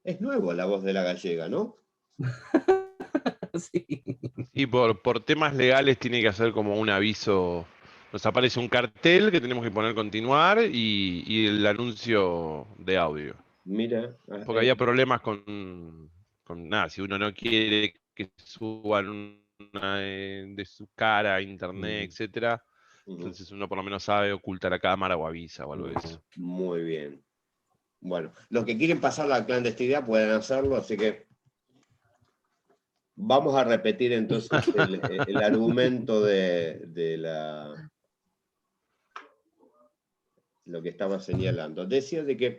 Es nuevo La Voz de la Gallega, ¿no? Sí. Y por temas legales tiene que hacer como un aviso. Nos aparece un cartel que tenemos que poner continuar y el anuncio de audio. Mira, Porque había problemas con nada, si uno no quiere que suban una de su cara a internet, ujú, etcétera, ujú, entonces uno por lo menos sabe, oculta la cámara o avisa o algo de ujú. eso. Muy bien. Bueno, los que quieren pasar la clandestinidad pueden hacerlo, así que vamos a repetir entonces el argumento de lo que estaba señalando. Decía de que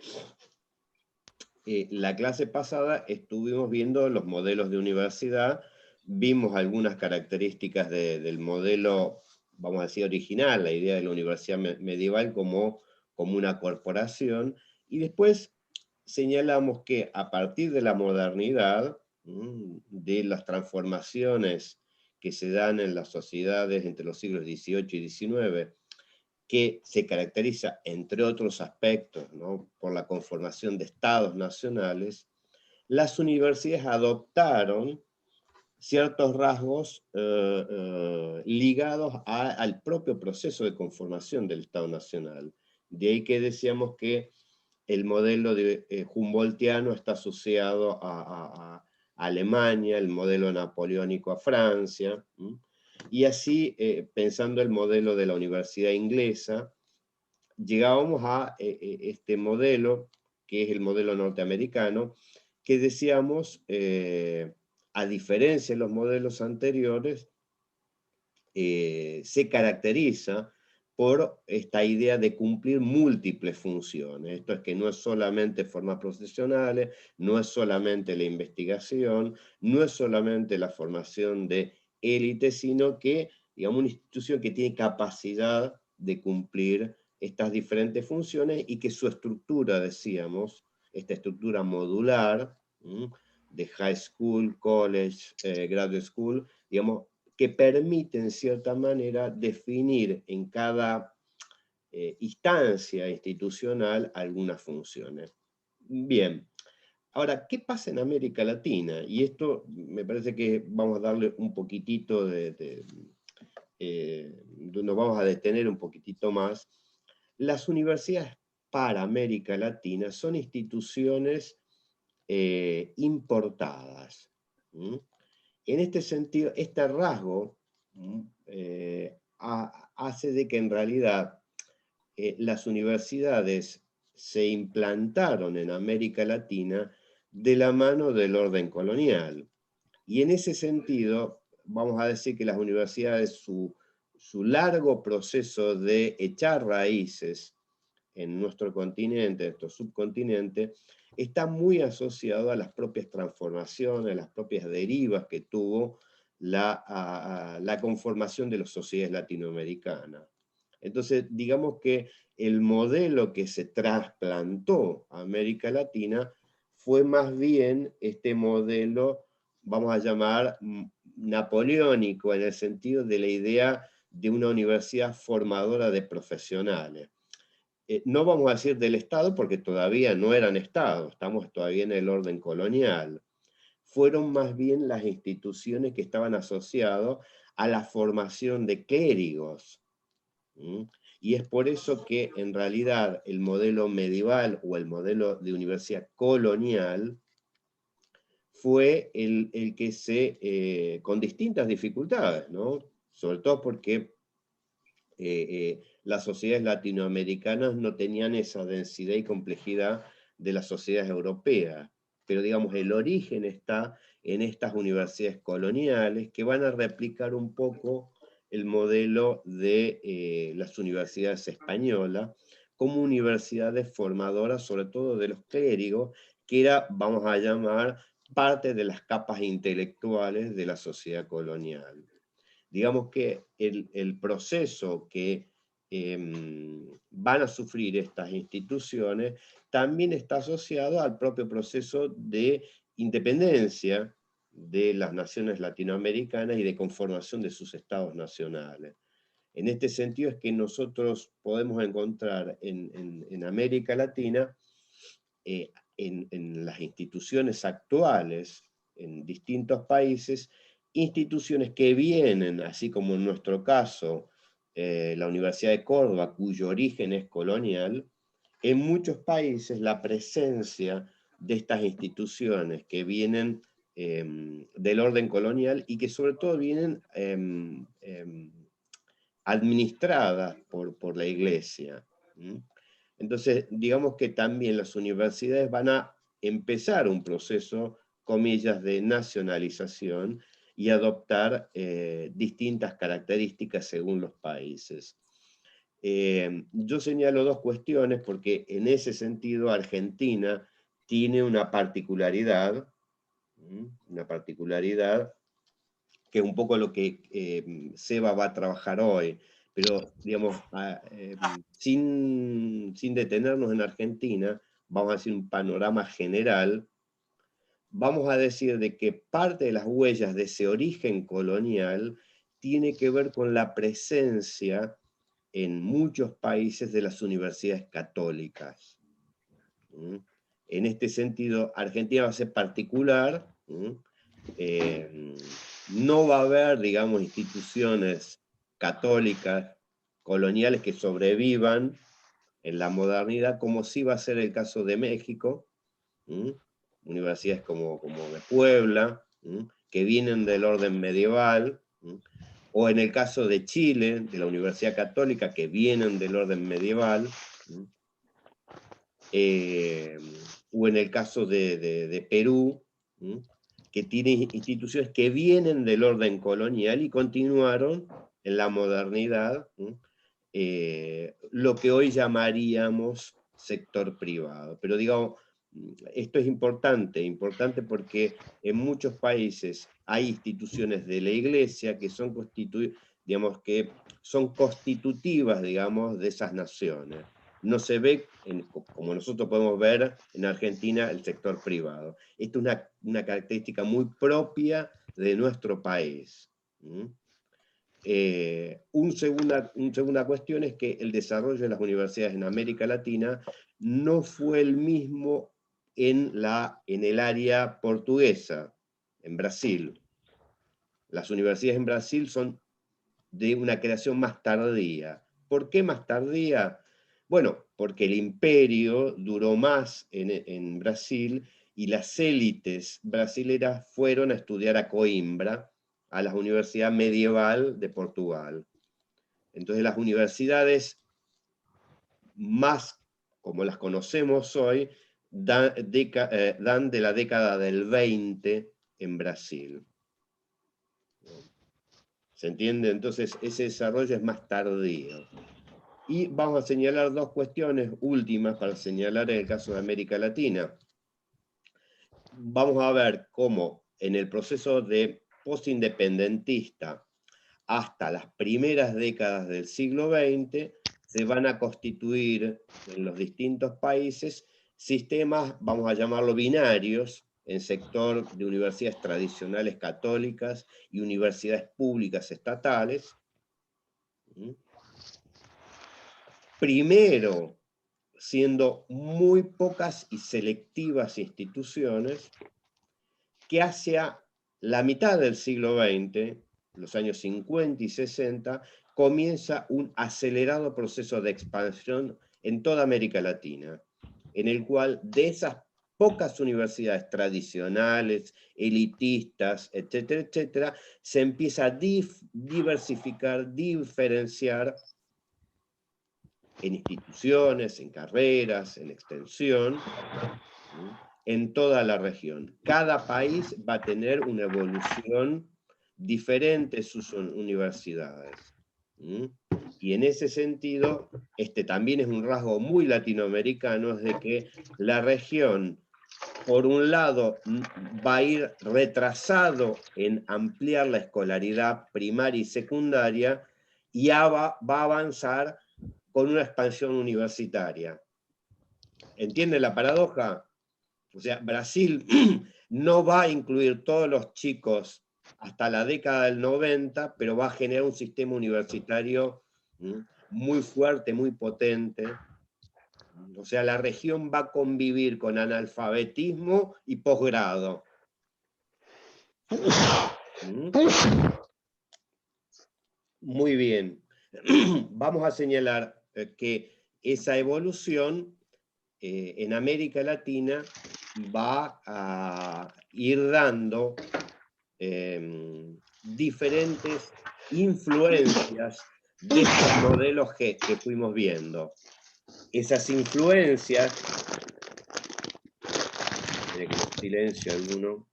la clase pasada estuvimos viendo los modelos de universidad, vimos algunas características del modelo, vamos a decir, original, la idea de la universidad medieval como una corporación, y después señalamos que a partir de la modernidad, de las transformaciones que se dan en las sociedades entre los siglos XVIII y XIX, que se caracteriza, entre otros aspectos, ¿no?, por la conformación de estados nacionales, las universidades adoptaron ciertos rasgos ligados al propio proceso de conformación del Estado Nacional. De ahí que decíamos que el modelo de Humboldtiano está asociado a Alemania, el modelo napoleónico a Francia, y así, pensando el modelo de la universidad inglesa, llegábamos a este modelo, que es el modelo norteamericano, que decíamos, a diferencia de los modelos anteriores, se caracteriza por esta idea de cumplir múltiples funciones. Esto es que no es solamente formar profesionales, no es solamente la investigación, no es solamente la formación de élite, sino que, digamos, una institución que tiene capacidad de cumplir estas diferentes funciones y que su estructura, decíamos, esta estructura modular, de high school, college, graduate school, digamos, que permite en cierta manera definir en cada instancia institucional algunas funciones. Bien, ahora, ¿qué pasa en América Latina? Y esto me parece que vamos a darle un poquitito nos vamos a detener un poquitito más. Las universidades para América Latina son instituciones importadas. ¿Mm? En este sentido, este rasgo hace de que en realidad las universidades se implantaron en América Latina de la mano del orden colonial. Y en ese sentido, vamos a decir que las universidades, su largo proceso de echar raíces en nuestro continente, en nuestro subcontinente, está muy asociado a las propias transformaciones, a las propias derivas que tuvo la conformación de las sociedades latinoamericanas. Entonces, digamos que el modelo que se trasplantó a América Latina fue más bien este modelo, vamos a llamar, napoleónico, en el sentido de la idea de una universidad formadora de profesionales. No vamos a decir del Estado porque todavía no eran Estados, estamos todavía en el orden colonial. Fueron más bien las instituciones que estaban asociadas a la formación de clérigos. ¿Mm? Y es por eso que en realidad el modelo medieval o el modelo de universidad colonial fue el que con distintas dificultades, ¿no? Sobre todo porque las sociedades latinoamericanas no tenían esa densidad y complejidad de las sociedades europeas. Pero digamos, el origen está en estas universidades coloniales que van a replicar un poco el modelo de las universidades españolas como universidades formadoras, sobre todo de los clérigos, que era, vamos a llamar, parte de las capas intelectuales de la sociedad colonial. Digamos que el proceso que van a sufrir estas instituciones también está asociado al propio proceso de independencia de las naciones latinoamericanas y de conformación de sus estados nacionales. En este sentido es que nosotros podemos encontrar en América Latina en las instituciones actuales, en distintos países, instituciones que vienen, así como en nuestro caso, la Universidad de Córdoba, cuyo origen es colonial. En muchos países la presencia de estas instituciones que vienen del orden colonial y que sobre todo vienen administradas por la Iglesia. Entonces, digamos que también las universidades van a empezar un proceso, comillas, de nacionalización y adoptar distintas características según los países. Yo señalo dos cuestiones porque en ese sentido Argentina tiene una particularidad que es un poco lo que Seba va a trabajar hoy, pero digamos, sin detenernos en Argentina, vamos a decir un panorama general, vamos a decir de que parte de las huellas de ese origen colonial tiene que ver con la presencia en muchos países de las universidades católicas. En este sentido, Argentina va a ser particular. No va a haber, digamos, instituciones católicas coloniales que sobrevivan en la modernidad, como sí va a ser el caso de México, universidades como de Puebla, que vienen del orden medieval, o en el caso de Chile, de la Universidad Católica, que vienen del orden medieval, o en el caso de Perú, que tiene instituciones que vienen del orden colonial y continuaron en la modernidad, lo que hoy llamaríamos sector privado. Pero digamos, esto es importante porque en muchos países hay instituciones de la Iglesia que son constitutivas, digamos, de esas naciones. No se ve, como nosotros podemos ver en Argentina, el sector privado. Esto es una característica muy propia de nuestro país. Una segunda cuestión es que el desarrollo de las universidades en América Latina no fue el mismo en el área portuguesa, en Brasil. Las universidades en Brasil son de una creación más tardía. ¿Por qué más tardía? Bueno, porque el imperio duró más en Brasil y las élites brasileras fueron a estudiar a Coimbra, a la Universidad Medieval de Portugal. Entonces las universidades más como las conocemos hoy dan de la década del 20 en Brasil. ¿Se entiende? Entonces ese desarrollo es más tardío. Y vamos a señalar dos cuestiones últimas para señalar en el caso de América Latina. Vamos a ver cómo en el proceso de postindependentista hasta las primeras décadas del siglo XX se van a constituir en los distintos países sistemas, vamos a llamarlo binarios, en sector de universidades tradicionales católicas y universidades públicas estatales. Primero, siendo muy pocas y selectivas instituciones, que hacia la mitad del siglo XX, los años 50 y 60, comienza un acelerado proceso de expansión en toda América Latina, en el cual de esas pocas universidades tradicionales, elitistas, etcétera, etcétera, se empieza a diversificar, diferenciar en instituciones, en carreras, en extensión, en toda la región. Cada país va a tener una evolución diferente en sus universidades. Y en ese sentido, este también es un rasgo muy latinoamericano, es de que la región, por un lado, va a ir retrasado en ampliar la escolaridad primaria y secundaria, y va a avanzar con una expansión universitaria. ¿Entiende la paradoja? O sea, Brasil no va a incluir todos los chicos hasta la década del 90, pero va a generar un sistema universitario muy fuerte, muy potente. O sea, la región va a convivir con analfabetismo y posgrado. ¿Mm? Muy bien. Vamos a señalar que esa evolución en América Latina va a ir dando diferentes influencias de estos modelos que fuimos viendo. Esas influencias, tiene que los silencio alguno,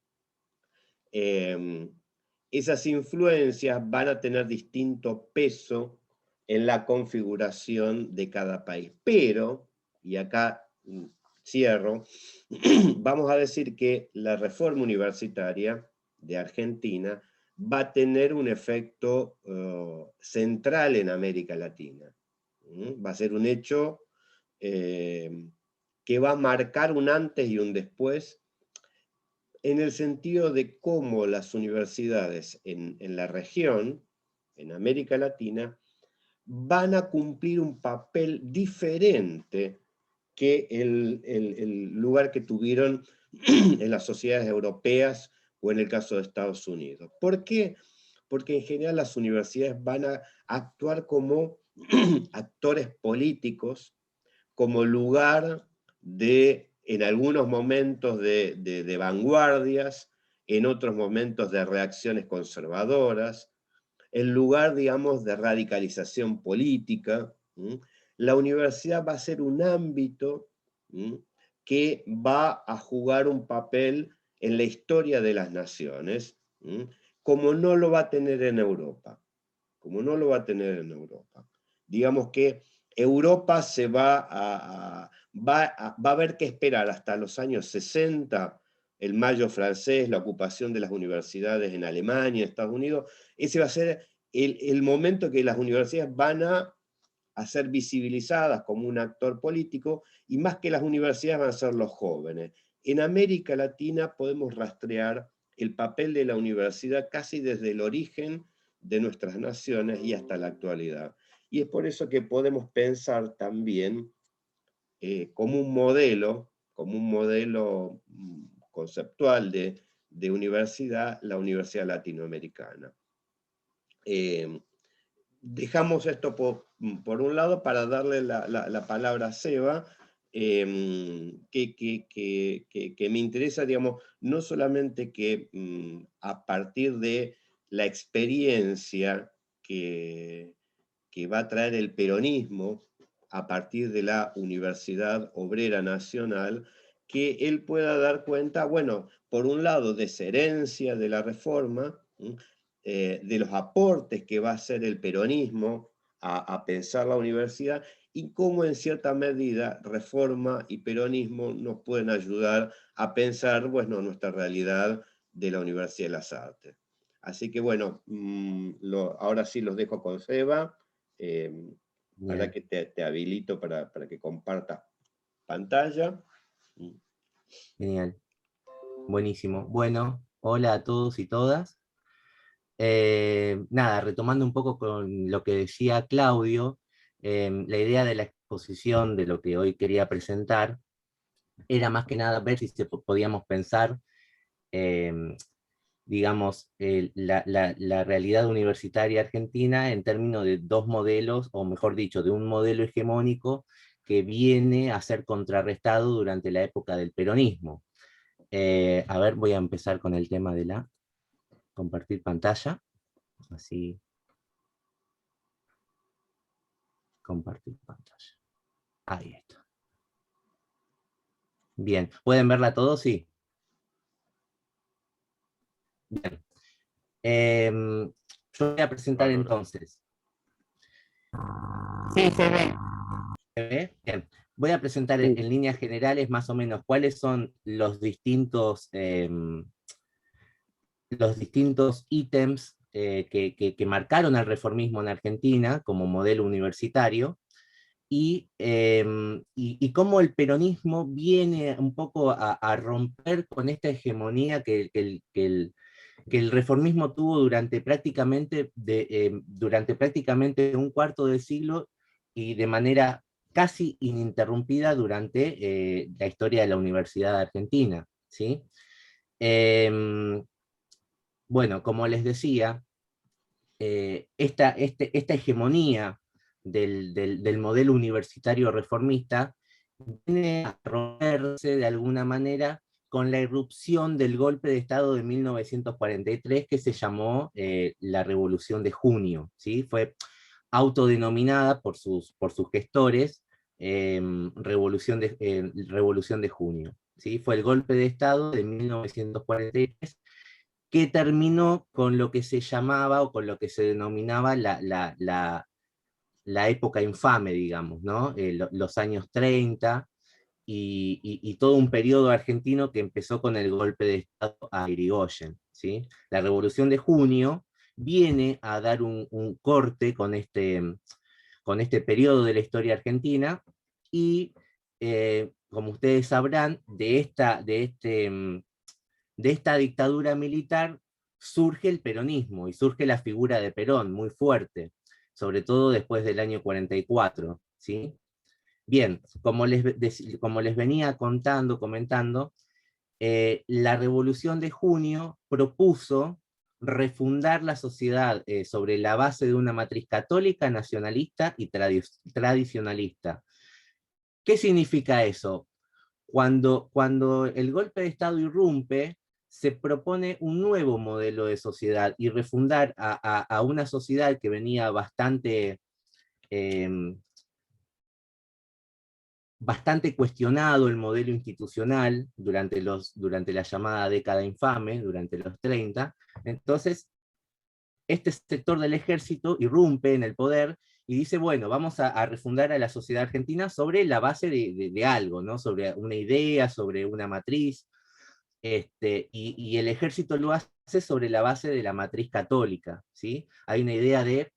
esas influencias van a tener distinto peso en la configuración de cada país. Pero, y acá cierro, vamos a decir que la reforma universitaria de Argentina va a tener un efecto central en América Latina. Va a ser un hecho que va a marcar un antes y un después en el sentido de cómo las universidades en la región, en América Latina, van a cumplir un papel diferente que el lugar que tuvieron en las sociedades europeas o en el caso de Estados Unidos. ¿Por qué? Porque en general las universidades van a actuar como actores políticos, como lugar de, en algunos momentos, de vanguardias, en otros momentos de reacciones conservadoras, en lugar, digamos, de radicalización política. La universidad va a ser un ámbito que va a jugar un papel en la historia de las naciones, como no lo va a tener en Europa. Como no lo va a tener en Europa. Digamos que Europa se va a haber que esperar hasta los años 60, el Mayo francés, la ocupación de las universidades en Alemania, Estados Unidos. Ese va a ser el momento que las universidades van a ser visibilizadas como un actor político, y más que las universidades van a ser los jóvenes. En América Latina podemos rastrear el papel de la universidad casi desde el origen de nuestras naciones y hasta la actualidad. Y es por eso que podemos pensar también como un modelo conceptual de universidad, la universidad latinoamericana. Dejamos esto por un lado para darle la palabra a Seba, que me interesa, digamos, no solamente que a partir de la experiencia que va a traer el peronismo a partir de la Universidad Obrera Nacional, que él pueda dar cuenta, bueno, por un lado, de esa herencia de la reforma, de los aportes que va a hacer el peronismo a pensar la universidad, y cómo en cierta medida reforma y peronismo nos pueden ayudar a pensar, bueno, nuestra realidad de la Universidad de las Artes. Así que bueno, ahora sí los dejo con Seba, para que te habilito para que compartas pantalla. Genial, buenísimo. Bueno, hola a todos y todas. Nada, retomando un poco con lo que decía Claudio, la idea de la exposición de lo que hoy quería presentar era más que nada ver si podíamos pensar, digamos, la realidad universitaria argentina en términos de dos modelos, o mejor dicho, de un modelo hegemónico que viene a ser contrarrestado durante la época del peronismo. A ver, voy a empezar con el tema de la compartir pantalla. Así. Compartir pantalla. Ahí está. Bien. ¿Pueden verla todos? Sí. Bien. Yo voy a presentar entonces. Sí, se ve. ¿Se ve? Bien. Voy a presentar en líneas generales más o menos cuáles son los distintos ítems que marcaron al reformismo en Argentina como modelo universitario, y cómo el peronismo viene un poco a romper con esta hegemonía que el reformismo tuvo durante prácticamente un cuarto de siglo, y de manera casi ininterrumpida durante la historia de la Universidad Argentina, ¿sí? Bueno, como les decía, esta hegemonía del modelo universitario reformista viene a romperse de alguna manera con la irrupción del golpe de Estado de 1943 que se llamó la Revolución de Junio, ¿sí? Fue autodenominada por sus gestores Revolución de Junio, ¿sí? Fue el golpe de Estado de 1943 que terminó con lo que se llamaba o con lo que se denominaba la época infame, digamos, ¿no? Los años 30 y todo un periodo argentino que empezó con el golpe de Estado a Irigoyen, ¿sí? La Revolución de Junio viene a dar un corte con este periodo de la historia argentina y, como ustedes sabrán, de esta dictadura militar surge el peronismo y surge la figura de Perón muy fuerte, sobre todo después del año 44, ¿sí? Bien, como les venía comentando, la Revolución de Junio propuso refundar la sociedad sobre la base de una matriz católica, nacionalista y tradicionalista. ¿Qué significa eso? Cuando el golpe de Estado irrumpe, se propone un nuevo modelo de sociedad y refundar a una sociedad que venía bastante cuestionado el modelo institucional durante la llamada década infame, durante los 30. Entonces, este sector del ejército irrumpe en el poder y dice, bueno, vamos a refundar a la sociedad argentina sobre la base de algo, ¿no? Sobre una idea, sobre una matriz, y el ejército lo hace sobre la base de la matriz católica, ¿sí? Hay una idea de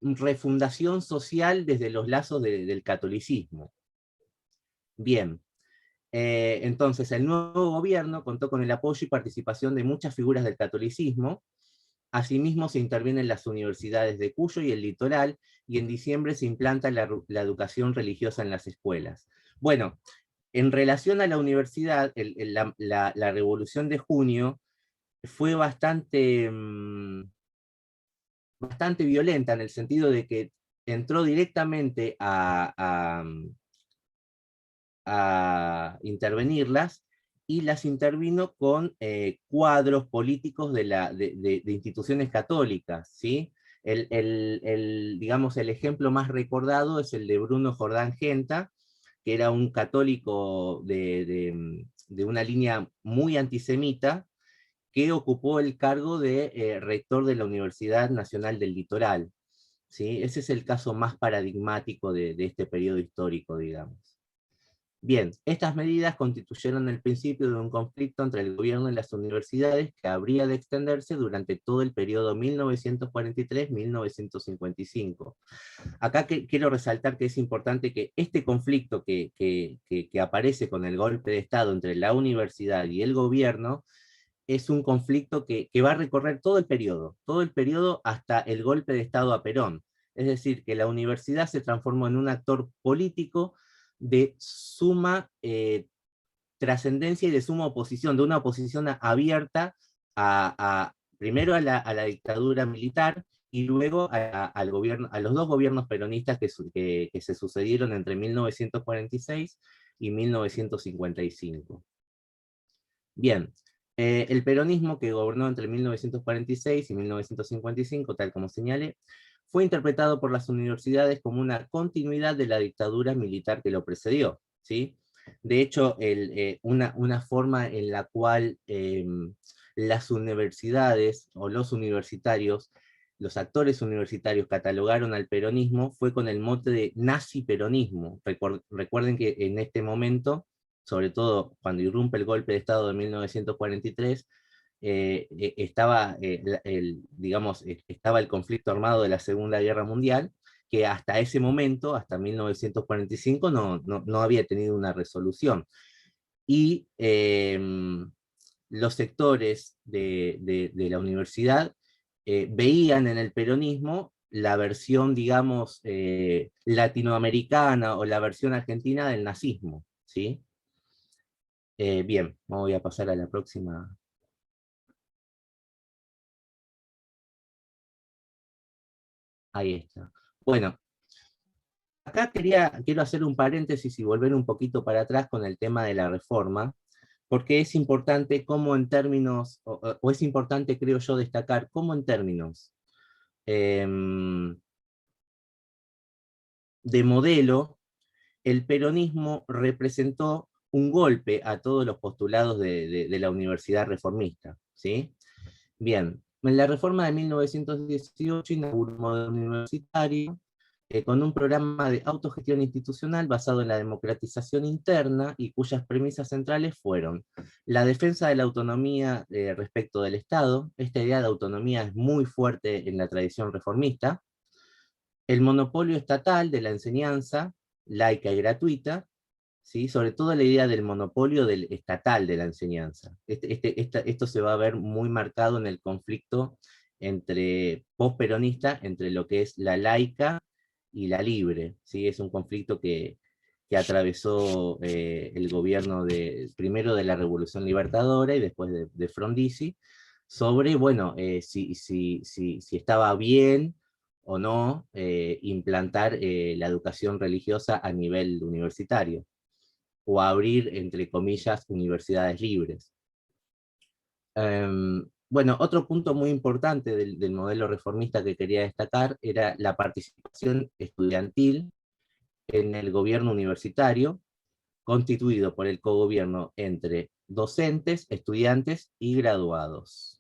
refundación social desde los lazos del catolicismo. Bien, entonces el nuevo gobierno contó con el apoyo y participación de muchas figuras del catolicismo. Asimismo se intervienen las universidades de Cuyo y el Litoral, y en diciembre se implanta la educación religiosa en las escuelas. Bueno, en relación a la universidad, la Revolución de Junio fue bastante violenta en el sentido de que entró directamente a intervenirlas, y las intervino con cuadros políticos de instituciones católicas, ¿sí? Digamos, el ejemplo más recordado es el de Bruno Jordán Genta, que era un católico de una línea muy antisemita, que ocupó el cargo de rector de la Universidad Nacional del Litoral, ¿sí? Ese es el caso más paradigmático de este periodo histórico, digamos. Bien, estas medidas constituyeron el principio de un conflicto entre el gobierno y las universidades que habría de extenderse durante todo el periodo 1943-1955. Acá quiero resaltar que es importante que este conflicto que aparece con el golpe de Estado entre la universidad y el gobierno es un conflicto que va a recorrer todo el periodo hasta el golpe de Estado a Perón. Es decir, que la universidad se transformó en un actor político de suma trascendencia y de suma oposición, de una oposición abierta primero a la dictadura militar y luego al gobierno, a los dos gobiernos peronistas que se sucedieron entre 1946 y 1955. Bien, el peronismo, que gobernó entre 1946 y 1955, tal como señalé, fue interpretado por las universidades como una continuidad de la dictadura militar que lo precedió, ¿sí? De hecho, una forma en la cual las universidades o los universitarios, los actores universitarios catalogaron al peronismo fue con el mote de nazi-peronismo. Recuerden que en este momento, sobre todo cuando irrumpe el golpe de Estado de 1943, estaba, digamos, estaba el conflicto armado de la Segunda Guerra Mundial, que hasta ese momento, hasta 1945, no había tenido una resolución. Y los sectores de la universidad veían en el peronismo la versión, digamos, latinoamericana o la versión argentina del nazismo, ¿sí? Bien, voy a pasar a la próxima. Ahí está. Bueno, acá quiero hacer un paréntesis y volver un poquito para atrás con el tema de la reforma, porque es importante cómo en términos, o es importante, creo yo, destacar cómo en términos de modelo, el peronismo representó un golpe a todos los postulados de la universidad reformista, ¿sí? Bien, en la reforma de 1918 inauguró un modelo universitario con un programa de autogestión institucional basado en la democratización interna y cuyas premisas centrales fueron la defensa de la autonomía respecto del Estado. Esta idea de autonomía es muy fuerte en la tradición reformista. El monopolio estatal de la enseñanza laica y gratuita, ¿sí? Sobre todo la idea del monopolio del estatal de la enseñanza. Esto se va a ver muy marcado en el conflicto post-peronista entre lo que es la laica y la libre, ¿sí? Es un conflicto que atravesó el gobierno primero de la Revolución Libertadora y después de Frondizi, sobre, bueno, si estaba bien o no implantar la educación religiosa a nivel universitario, o abrir, entre comillas, universidades libres. Bueno, otro punto muy importante del modelo reformista que quería destacar era la participación estudiantil en el gobierno universitario, constituido por el cogobierno entre docentes, estudiantes y graduados.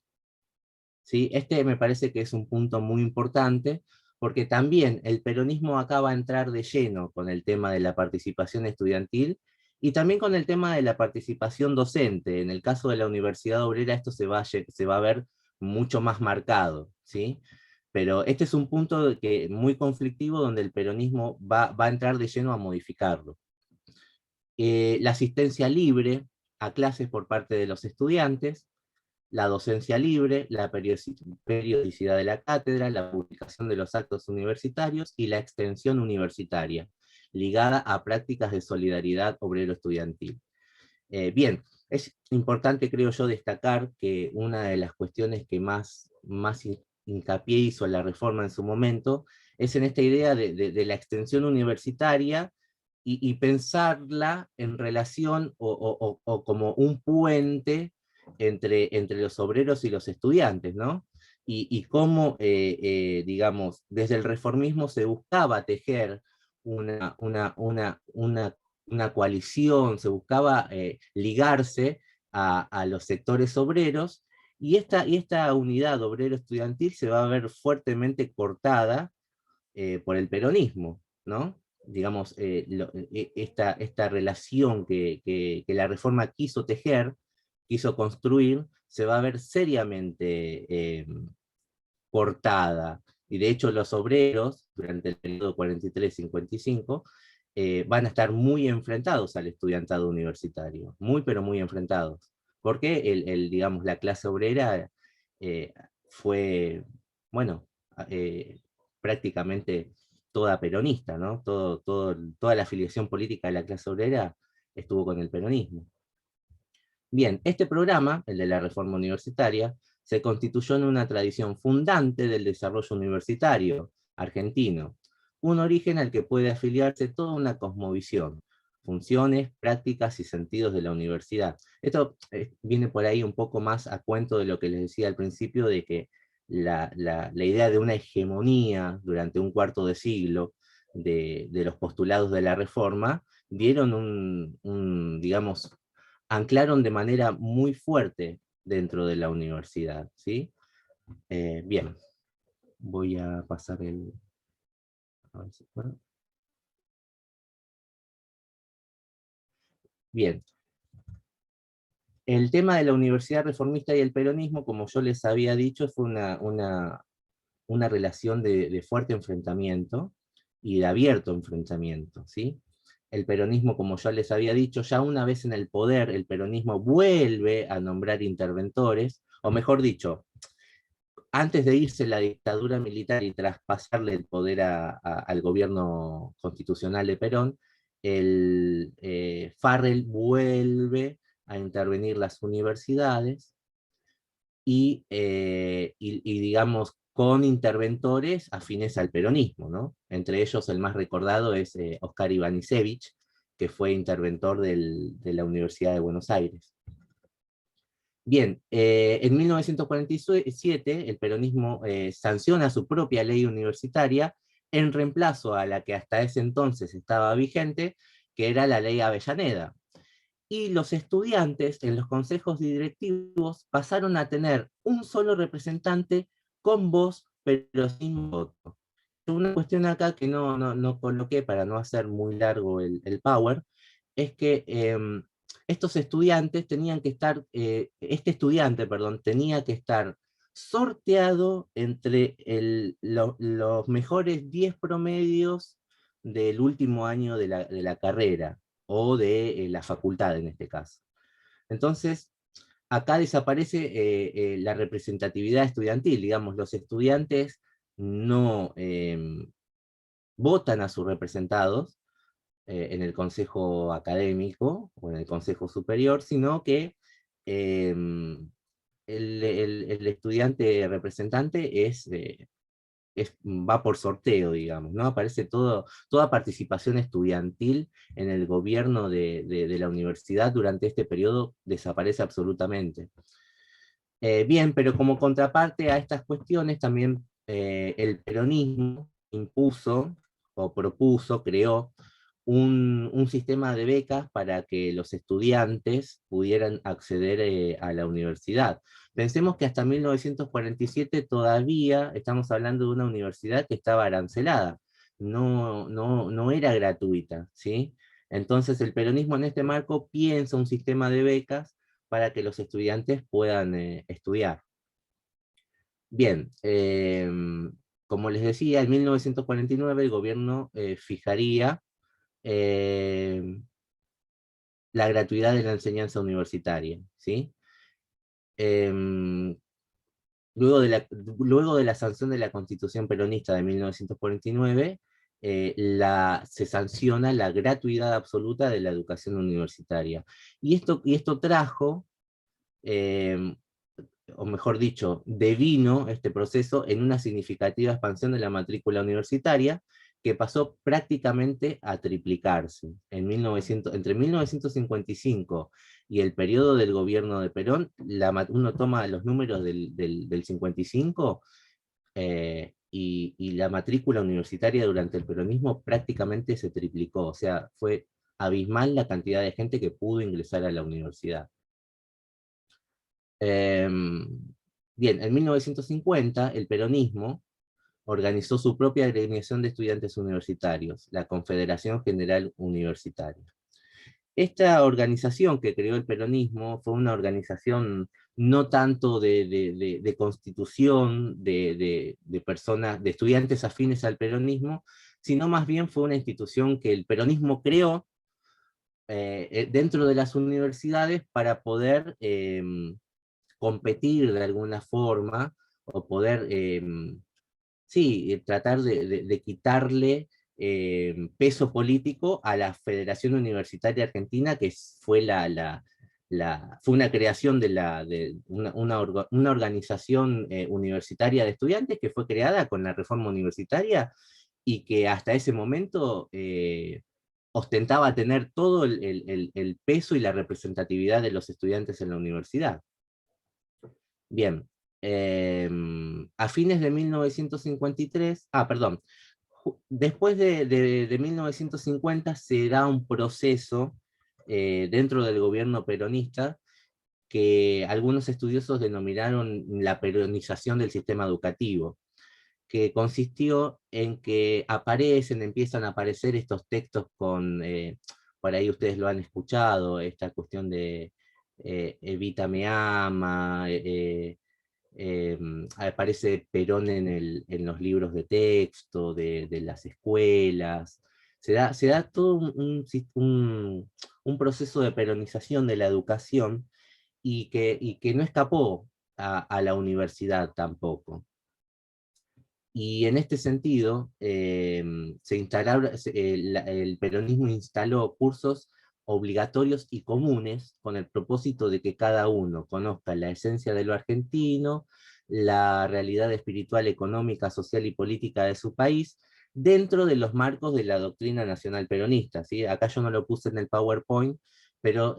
¿Sí? Este me parece que es un punto muy importante, porque también el peronismo acaba a entrar de lleno con el tema de la participación estudiantil, y también con el tema de la participación docente. En el caso de la Universidad Obrera esto se va a ver mucho más marcado, ¿sí? Pero este es un punto muy conflictivo donde el peronismo va a entrar de lleno a modificarlo. La asistencia libre a clases por parte de los estudiantes, la docencia libre, la periodicidad de la cátedra, la publicación de los actos universitarios y la extensión universitaria, ligada a prácticas de solidaridad obrero-estudiantil. Bien, es importante, creo yo, destacar que una de las cuestiones que más hincapié hizo la reforma en su momento es en esta idea de la extensión universitaria y pensarla en relación o como un puente entre los obreros y los estudiantes, ¿no? Y cómo, digamos, desde el reformismo se buscaba tejer una coalición, se buscaba ligarse a los sectores obreros, y esta unidad obrero-estudiantil se va a ver fuertemente cortada por el peronismo, ¿no? Digamos, esta relación que la reforma quiso tejer, quiso construir, se va a ver seriamente cortada. Y de hecho los obreros, durante el periodo 43-55, van a estar muy enfrentados al estudiantado universitario, muy pero muy enfrentados, porque digamos, la clase obrera fue, bueno, prácticamente toda peronista, ¿no? Toda la afiliación política de la clase obrera estuvo con el peronismo. Bien, este programa, el de la reforma universitaria, se constituyó en una tradición fundante del desarrollo universitario argentino, un origen al que puede afiliarse toda una cosmovisión, funciones, prácticas y sentidos de la universidad. Esto viene por ahí un poco más a cuento de lo que les decía al principio, de que la idea de una hegemonía durante un cuarto de siglo de los postulados de la reforma dieron digamos, anclaron de manera muy fuerte dentro de la universidad, ¿sí? Bien, voy a pasar a ver si puedo. Bien. El tema de la universidad reformista y el peronismo, como yo les había dicho, fue una relación de fuerte enfrentamiento y de abierto enfrentamiento, ¿sí? El peronismo, como ya les había dicho, ya una vez en el poder, el peronismo vuelve a nombrar interventores, o mejor dicho, antes de irse la dictadura militar y traspasarle el poder al gobierno constitucional de Perón, Farrell vuelve a intervenir las universidades y digamos, con interventores afines al peronismo, ¿no? Entre ellos el más recordado es Oscar Ivanišević, que fue interventor de la Universidad de Buenos Aires. Bien, en 1947 el peronismo sanciona su propia ley universitaria en reemplazo a la que hasta ese entonces estaba vigente, que era la ley Avellaneda. Y los estudiantes en los consejos directivos pasaron a tener un solo representante con voz, pero sin voto. Una cuestión acá que no coloqué para no hacer muy largo el power, es que estos estudiantes tenían que estar, este estudiante, perdón, tenía que estar sorteado entre los mejores 10 promedios del último año de la carrera, o de la facultad en este caso. Entonces, acá desaparece la representatividad estudiantil, digamos, los estudiantes no votan a sus representados en el consejo académico o en el consejo superior, sino que el estudiante representante va por sorteo, digamos, ¿no? Aparece toda participación estudiantil en el gobierno de la universidad durante este periodo, desaparece absolutamente. Bien, pero como contraparte a estas cuestiones, también el peronismo impuso o propuso, creó un sistema de becas para que los estudiantes pudieran acceder a la universidad. Pensemos que hasta 1947 todavía estamos hablando de una universidad que estaba arancelada, no era gratuita, ¿sí? Entonces el peronismo en este marco piensa un sistema de becas para que los estudiantes puedan estudiar. Bien, como les decía, en 1949 el gobierno fijaría la gratuidad de la enseñanza universitaria, ¿sí? Luego de la sanción de la Constitución Peronista de 1949, se sanciona la gratuidad absoluta de la educación universitaria. Y esto trajo, o mejor dicho, devino este proceso en una significativa expansión de la matrícula universitaria, que pasó prácticamente a triplicarse. Entre 1955 y el periodo del gobierno de Perón, uno toma los números del 55, y la matrícula universitaria durante el peronismo prácticamente se triplicó, o sea, fue abismal la cantidad de gente que pudo ingresar a la universidad. Bien, en 1950 el peronismo organizó su propia agremiación de estudiantes universitarios, la Confederación General Universitaria. Esta organización que creó el peronismo fue una organización no tanto de constitución de personas, de estudiantes afines al peronismo, sino más bien fue una institución que el peronismo creó dentro de las universidades para poder competir de alguna forma, o poder, sí, tratar de quitarle peso político a la Federación Universitaria Argentina, que fue fue una creación de una organización universitaria de estudiantes que fue creada con la reforma universitaria y que hasta ese momento ostentaba tener todo el peso y la representatividad de los estudiantes en la universidad. Bien, a fines de 1953, perdón, después de 1950 se da un proceso dentro del gobierno peronista que algunos estudiosos denominaron la peronización del sistema educativo, que consistió en que empiezan a aparecer estos textos por ahí ustedes lo han escuchado, esta cuestión de Evita me ama, aparece Perón en los libros de texto de las escuelas. Se da todo un proceso de peronización de la educación y que no escapó a la universidad tampoco. Y en este sentido, el peronismo instaló cursos obligatorios y comunes con el propósito de que cada uno conozca la esencia de lo argentino, la realidad espiritual, económica, social y política de su país, dentro de los marcos de la doctrina nacional peronista, ¿sí? Acá yo no lo puse en el PowerPoint, pero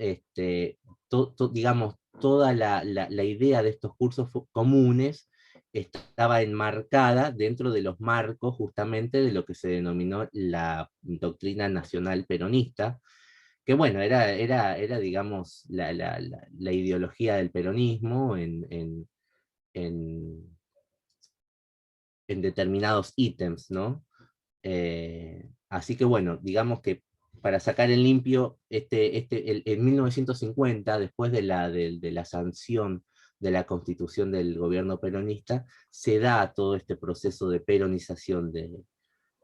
digamos, toda la idea de estos cursos comunes estaba enmarcada dentro de los marcos justamente de lo que se denominó la doctrina nacional peronista, que bueno, era digamos, la ideología del peronismo en, en determinados ítems, ¿no? Así que bueno, digamos que para sacar en limpio, en 1950, después de la sanción de la constitución del gobierno peronista, se da todo este proceso de peronización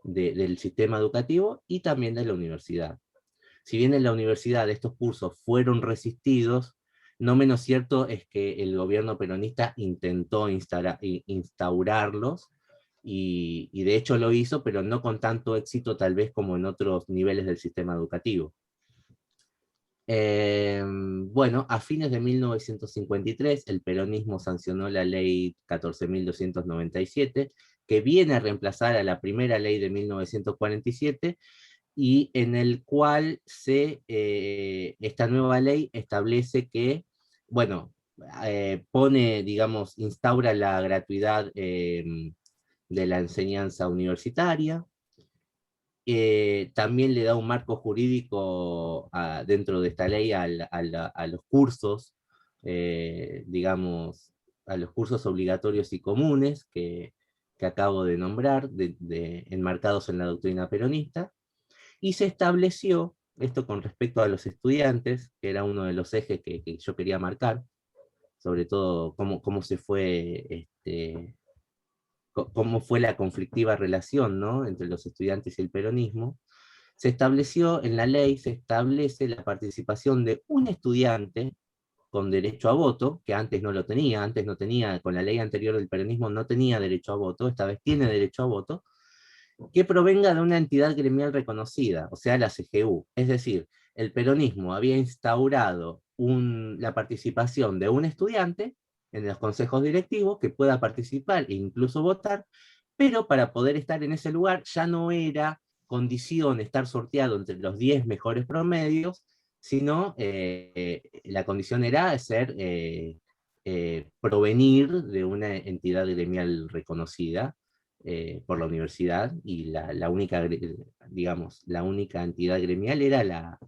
del sistema educativo y también de la universidad. Si bien en la universidad estos cursos fueron resistidos, no menos cierto es que el gobierno peronista intentó instaurarlos, y de hecho lo hizo, pero no con tanto éxito tal vez como en otros niveles del sistema educativo. Bueno, a fines de 1953 el peronismo sancionó la ley 14.297, que viene a reemplazar a la primera ley de 1947, y en el cual esta nueva ley establece que, bueno, pone, digamos, instaura la gratuidad de la enseñanza universitaria. También le da un marco jurídico dentro de esta ley a los cursos, digamos, a los cursos obligatorios y comunes que acabo de nombrar, enmarcados en la doctrina peronista, y se estableció, esto con respecto a los estudiantes, que era uno de los ejes que yo quería marcar, sobre todo cómo se fue cómo fue la conflictiva relación, ¿no?, entre los estudiantes y el peronismo. Se estableció en la ley, se establece la participación de un estudiante con derecho a voto, que antes no lo tenía, antes no tenía, con la ley anterior del peronismo no tenía derecho a voto, esta vez tiene derecho a voto, que provenga de una entidad gremial reconocida, o sea, la CGU. Es decir, el peronismo había instaurado la participación de un estudiante en los consejos directivos que pueda participar e incluso votar, pero para poder estar en ese lugar ya no era condición estar sorteado entre los 10 mejores promedios, sino la condición era provenir de una entidad gremial reconocida por la universidad, y la única, digamos, la única entidad gremial era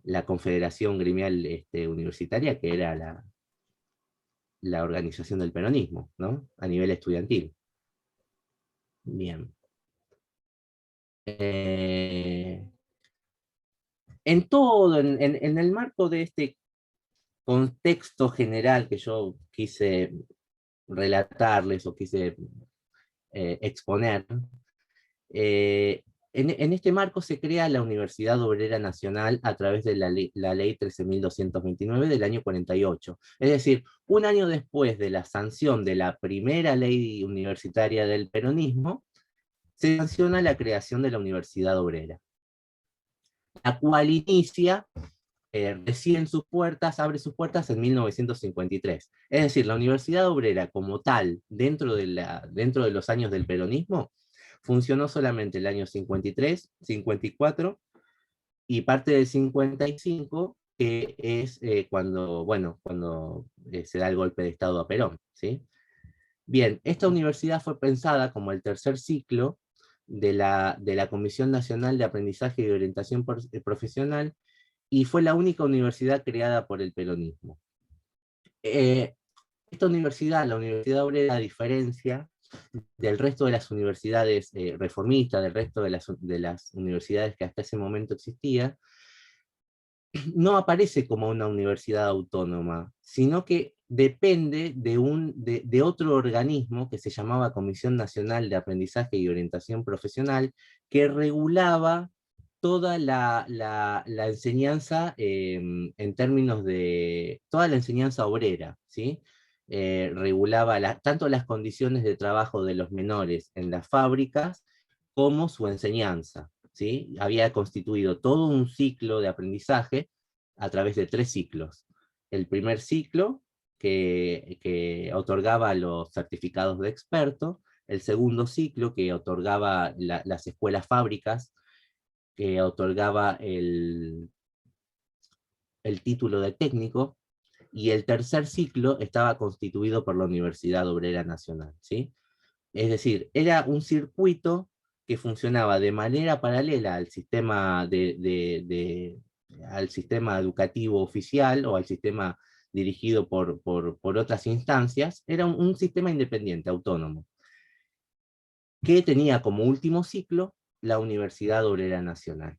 la Confederación Gremial Universitaria, que era la organización del peronismo, ¿no?, a nivel estudiantil. Bien. En el marco de este contexto general que yo quise relatarles o quise exponer, en este marco se crea la Universidad Obrera Nacional a través de la ley 13.229 del año 48. Es decir, un año después de la sanción de la primera ley universitaria del peronismo, se sanciona la creación de la Universidad Obrera, la cual inicia recién abre sus puertas en 1953. Es decir, la Universidad Obrera como tal, dentro de los años del peronismo, funcionó solamente el año 53, 54 y parte del 55, que es cuando se da el golpe de Estado a Perón, ¿sí? Bien, esta universidad fue pensada como el tercer ciclo de la Comisión Nacional de Aprendizaje y Orientación Profesional, y fue la única universidad creada por el peronismo. Esta universidad, la Universidad Obrera, a diferencia del resto de las universidades reformistas, del resto de las universidades que hasta ese momento existían, no aparece como una universidad autónoma, sino que depende de otro organismo que se llamaba Comisión Nacional de Aprendizaje y Orientación Profesional, que regulaba toda la enseñanza en términos de toda la enseñanza obrera, ¿sí? regulaba tanto las condiciones de trabajo de los menores en las fábricas como su enseñanza, ¿sí? Había constituido todo un ciclo de aprendizaje a través de 3 ciclos. El primer ciclo, que otorgaba los certificados de experto; el segundo ciclo, que otorgaba las escuelas fábricas, que otorgaba el título de técnico; y el tercer ciclo estaba constituido por la Universidad Obrera Nacional, ¿sí? Es decir, era un circuito que funcionaba de manera paralela al sistema, al sistema educativo oficial o al sistema dirigido por otras instancias. Era un sistema independiente, autónomo, que tenía como último ciclo la Universidad Obrera Nacional.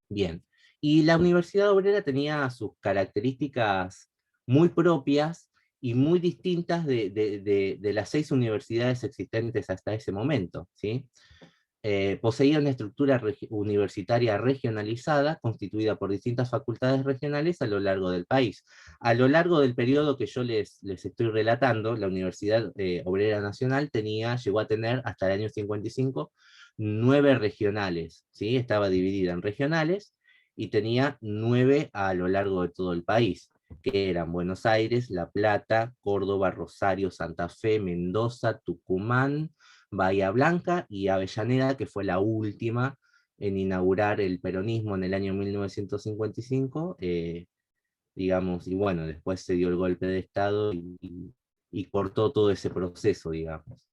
Bien, y la Universidad Obrera tenía sus características muy propias y muy distintas de las 6 universidades existentes hasta ese momento, ¿sí? Poseía una estructura universitaria regionalizada, constituida por distintas facultades regionales a lo largo del país. A lo largo del periodo que yo les estoy relatando, la Universidad Obrera Nacional llegó a tener, hasta el año 55, 9 regionales, ¿sí? Estaba dividida en regionales, y tenía 9 a lo largo de todo el país, que eran Buenos Aires, La Plata, Córdoba, Rosario, Santa Fe, Mendoza, Tucumán, Bahía Blanca y Avellaneda, que fue la última en inaugurar el peronismo en el año 1955, digamos, y bueno, después se dio el golpe de Estado y cortó todo ese proceso, digamos.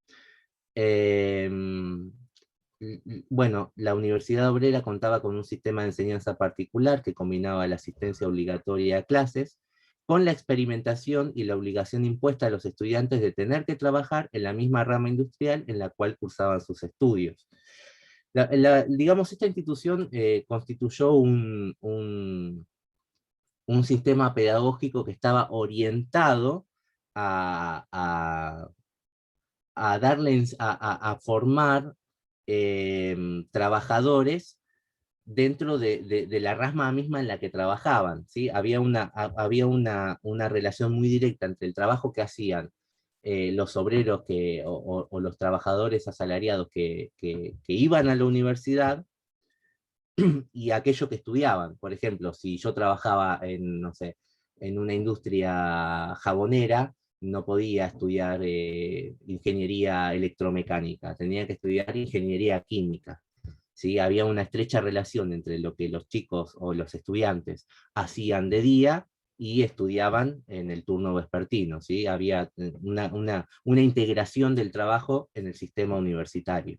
Bueno, la Universidad Obrera contaba con un sistema de enseñanza particular que combinaba la asistencia obligatoria a clases con la experimentación y la obligación impuesta a los estudiantes de tener que trabajar en la misma rama industrial en la cual cursaban sus estudios. Digamos, esta institución constituyó un sistema pedagógico que estaba orientado a, a, a formar trabajadores dentro de la rama misma en la que trabajaban, ¿sí? Había una relación muy directa entre el trabajo que hacían los obreros o los trabajadores asalariados que iban a la universidad y aquello que estudiaban. Por ejemplo, si yo trabajaba en, no sé, en una industria jabonera, no podía estudiar ingeniería electromecánica, tenía que estudiar ingeniería química. ¿Sí? Había una estrecha relación entre lo que los chicos o los estudiantes hacían de día y estudiaban en el turno vespertino, ¿sí? Había una integración del trabajo en el sistema universitario.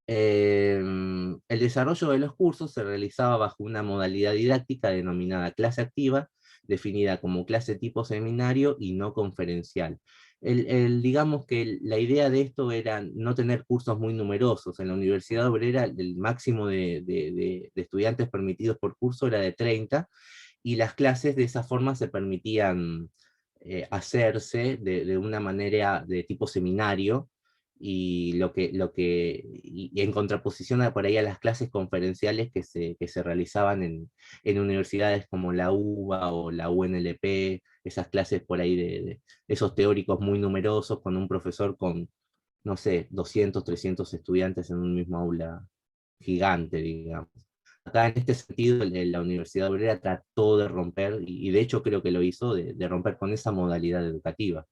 El desarrollo de los cursos se realizaba bajo una modalidad didáctica denominada clase activa, definida como clase tipo seminario y no conferencial. Digamos que la idea de esto era no tener cursos muy numerosos. En la Universidad Obrera el máximo de estudiantes permitidos por curso era de 30, y las clases de esa forma se permitían hacerse de una manera de tipo seminario, y y en contraposición por ahí a las clases conferenciales que se realizaban en universidades como la UBA o la UNLP, esas clases por ahí de esos teóricos muy numerosos, con un profesor con, no sé, 200, 300 estudiantes en un mismo aula gigante, digamos. Acá en este sentido la Universidad Obrera trató de romper, y de hecho creo que lo hizo, de romper con esa modalidad educativa.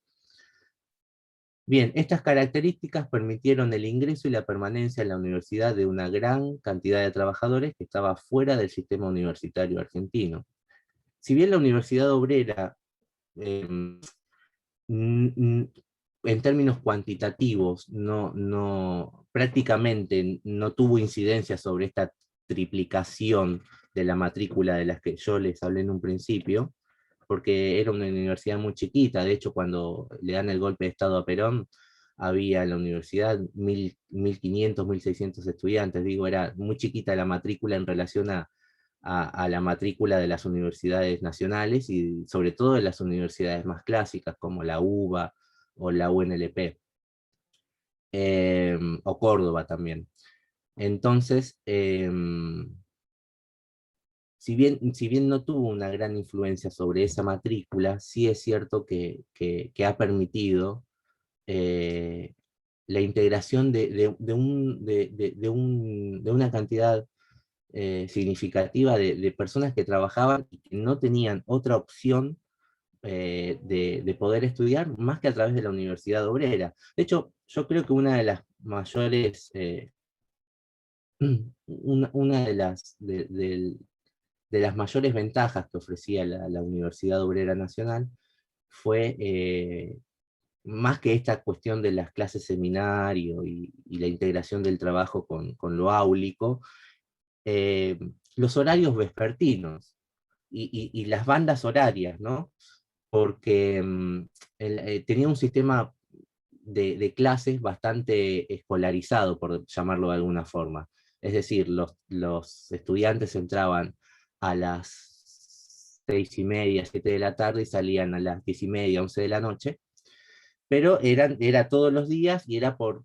Bien, estas características permitieron el ingreso y la permanencia en la universidad de una gran cantidad de trabajadores que estaba fuera del sistema universitario argentino. Si bien la Universidad Obrera, en términos cuantitativos, prácticamente no tuvo incidencia sobre esta triplicación de la matrícula de las que yo les hablé en un principio, porque era una universidad muy chiquita. De hecho, cuando le dan el golpe de Estado a Perón, había en la universidad 1.500, 1.600 estudiantes. Digo, era muy chiquita la matrícula en relación a la matrícula de las universidades nacionales, y sobre todo de las universidades más clásicas, como la UBA o la UNLP, o Córdoba también. Entonces, si bien no tuvo una gran influencia sobre esa matrícula, sí es cierto que ha permitido la integración de una cantidad significativa de personas que trabajaban y que no tenían otra opción de poder estudiar más que a través de la Universidad Obrera. De hecho, yo creo que una de las mayores, una de las mayores ventajas que ofrecía la Universidad Obrera Nacional fue, más que esta cuestión de las clases seminario y la integración del trabajo con lo áulico, los horarios vespertinos y las bandas horarias, ¿no? Porque tenía un sistema de clases bastante escolarizado, por llamarlo de alguna forma. Es decir, los estudiantes entraban a las 6:30, 7 de la tarde y salían a las 10:30, 11 de la noche, pero era todos los días y era por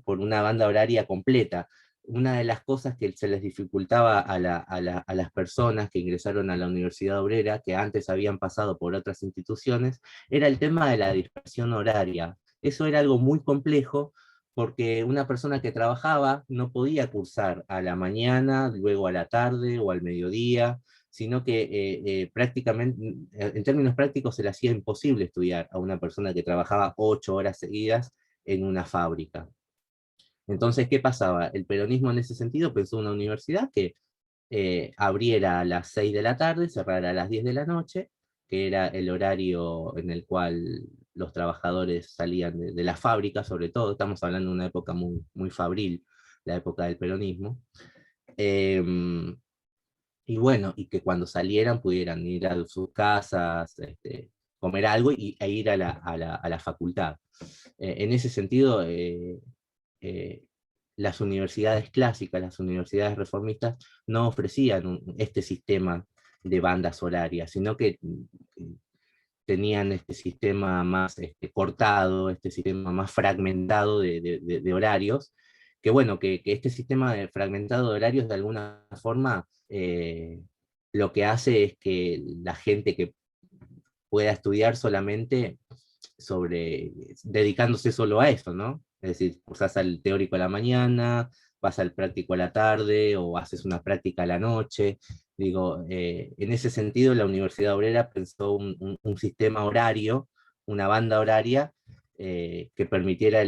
una banda horaria completa. Una de las cosas que se les dificultaba a las personas que ingresaron a la Universidad Obrera, que antes habían pasado por otras instituciones, era el tema de la dispersión horaria. Eso era algo muy complejo, porque una persona que trabajaba no podía cursar a la mañana, luego a la tarde o al mediodía, sino que prácticamente, en términos prácticos, se le hacía imposible estudiar a una persona que trabajaba 8 horas seguidas en una fábrica. Entonces, ¿qué pasaba? El peronismo en ese sentido pensó una universidad que abriera a las 6 de la tarde, cerrara a las 10 de la noche, que era el horario en el cual los trabajadores salían de la fábrica, sobre todo, estamos hablando de una época muy, muy fabril, la época del peronismo. Y bueno, y que cuando salieran pudieran ir a sus casas, comer algo e ir a la facultad. En ese sentido, eh, las universidades clásicas, las universidades reformistas, no ofrecían este sistema de bandas horarias, sino que tenían este sistema más cortado, este sistema más fragmentado de horarios, que bueno, que este sistema fragmentado de horarios de alguna forma lo que hace es que la gente que pueda estudiar solamente dedicándose solo a eso, ¿no? Es decir, cursás al teórico a la mañana, vas al práctico a la tarde, o haces una práctica a la noche. Digo, en ese sentido, la Universidad Obrera pensó un sistema horario, una banda horaria, que permitiera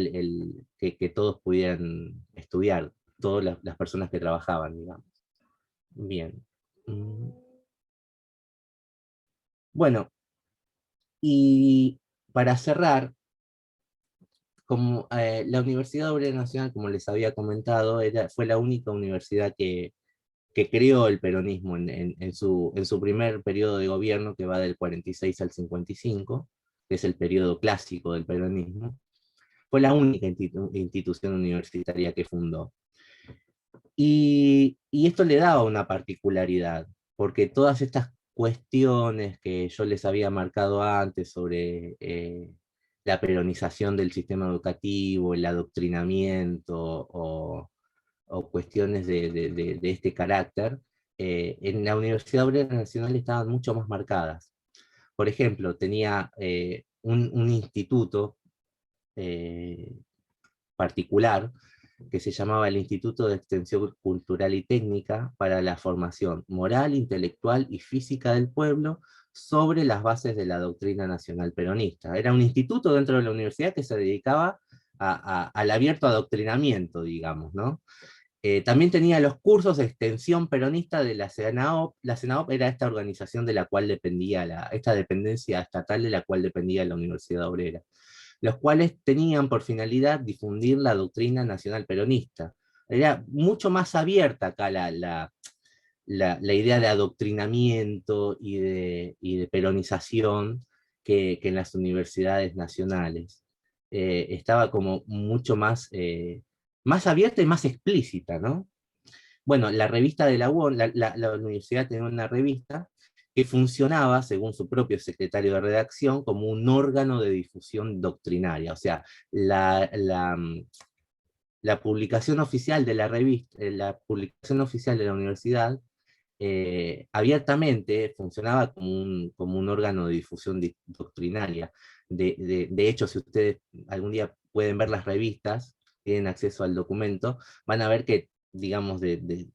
que todos pudieran estudiar, todas las personas que trabajaban, digamos. Bien. Bueno, y para cerrar, como la Universidad Obrera Nacional, como les había comentado, fue la única universidad que creó el peronismo en su primer periodo de gobierno, que va del 46 al 55, que es el periodo clásico del peronismo. Fue la única institución universitaria que fundó. Y esto le daba una particularidad, porque todas estas cuestiones que yo les había marcado antes sobre la peronización del sistema educativo, el adoctrinamiento o cuestiones de este carácter, en la Universidad Obrera Nacional estaban mucho más marcadas. Por ejemplo, tenía un instituto particular que se llamaba el Instituto de Extensión Cultural y Técnica para la Formación Moral, Intelectual y Física del Pueblo sobre las bases de la doctrina nacional peronista. Era un instituto dentro de la universidad que se dedicaba al abierto adoctrinamiento, digamos, ¿no? También tenía los cursos de extensión peronista de la CENAOP. La CENAOP era esta organización de la cual dependía, esta dependencia estatal de la cual dependía la Universidad Obrera, los cuales tenían por finalidad difundir la doctrina nacional peronista. Era mucho más abierta acá la idea de adoctrinamiento y de peronización que en las universidades nacionales. Estaba como mucho más abierta y más explícita, ¿no? Bueno, la revista de la UON, la universidad tenía una revista que funcionaba, según su propio secretario de redacción, como un órgano de difusión doctrinaria. O sea, la publicación oficial de la revista, la publicación oficial de la universidad, abiertamente funcionaba como un órgano de difusión doctrinaria. De hecho, si ustedes algún día pueden ver las revistas, tienen acceso al documento, van a ver que, digamos, de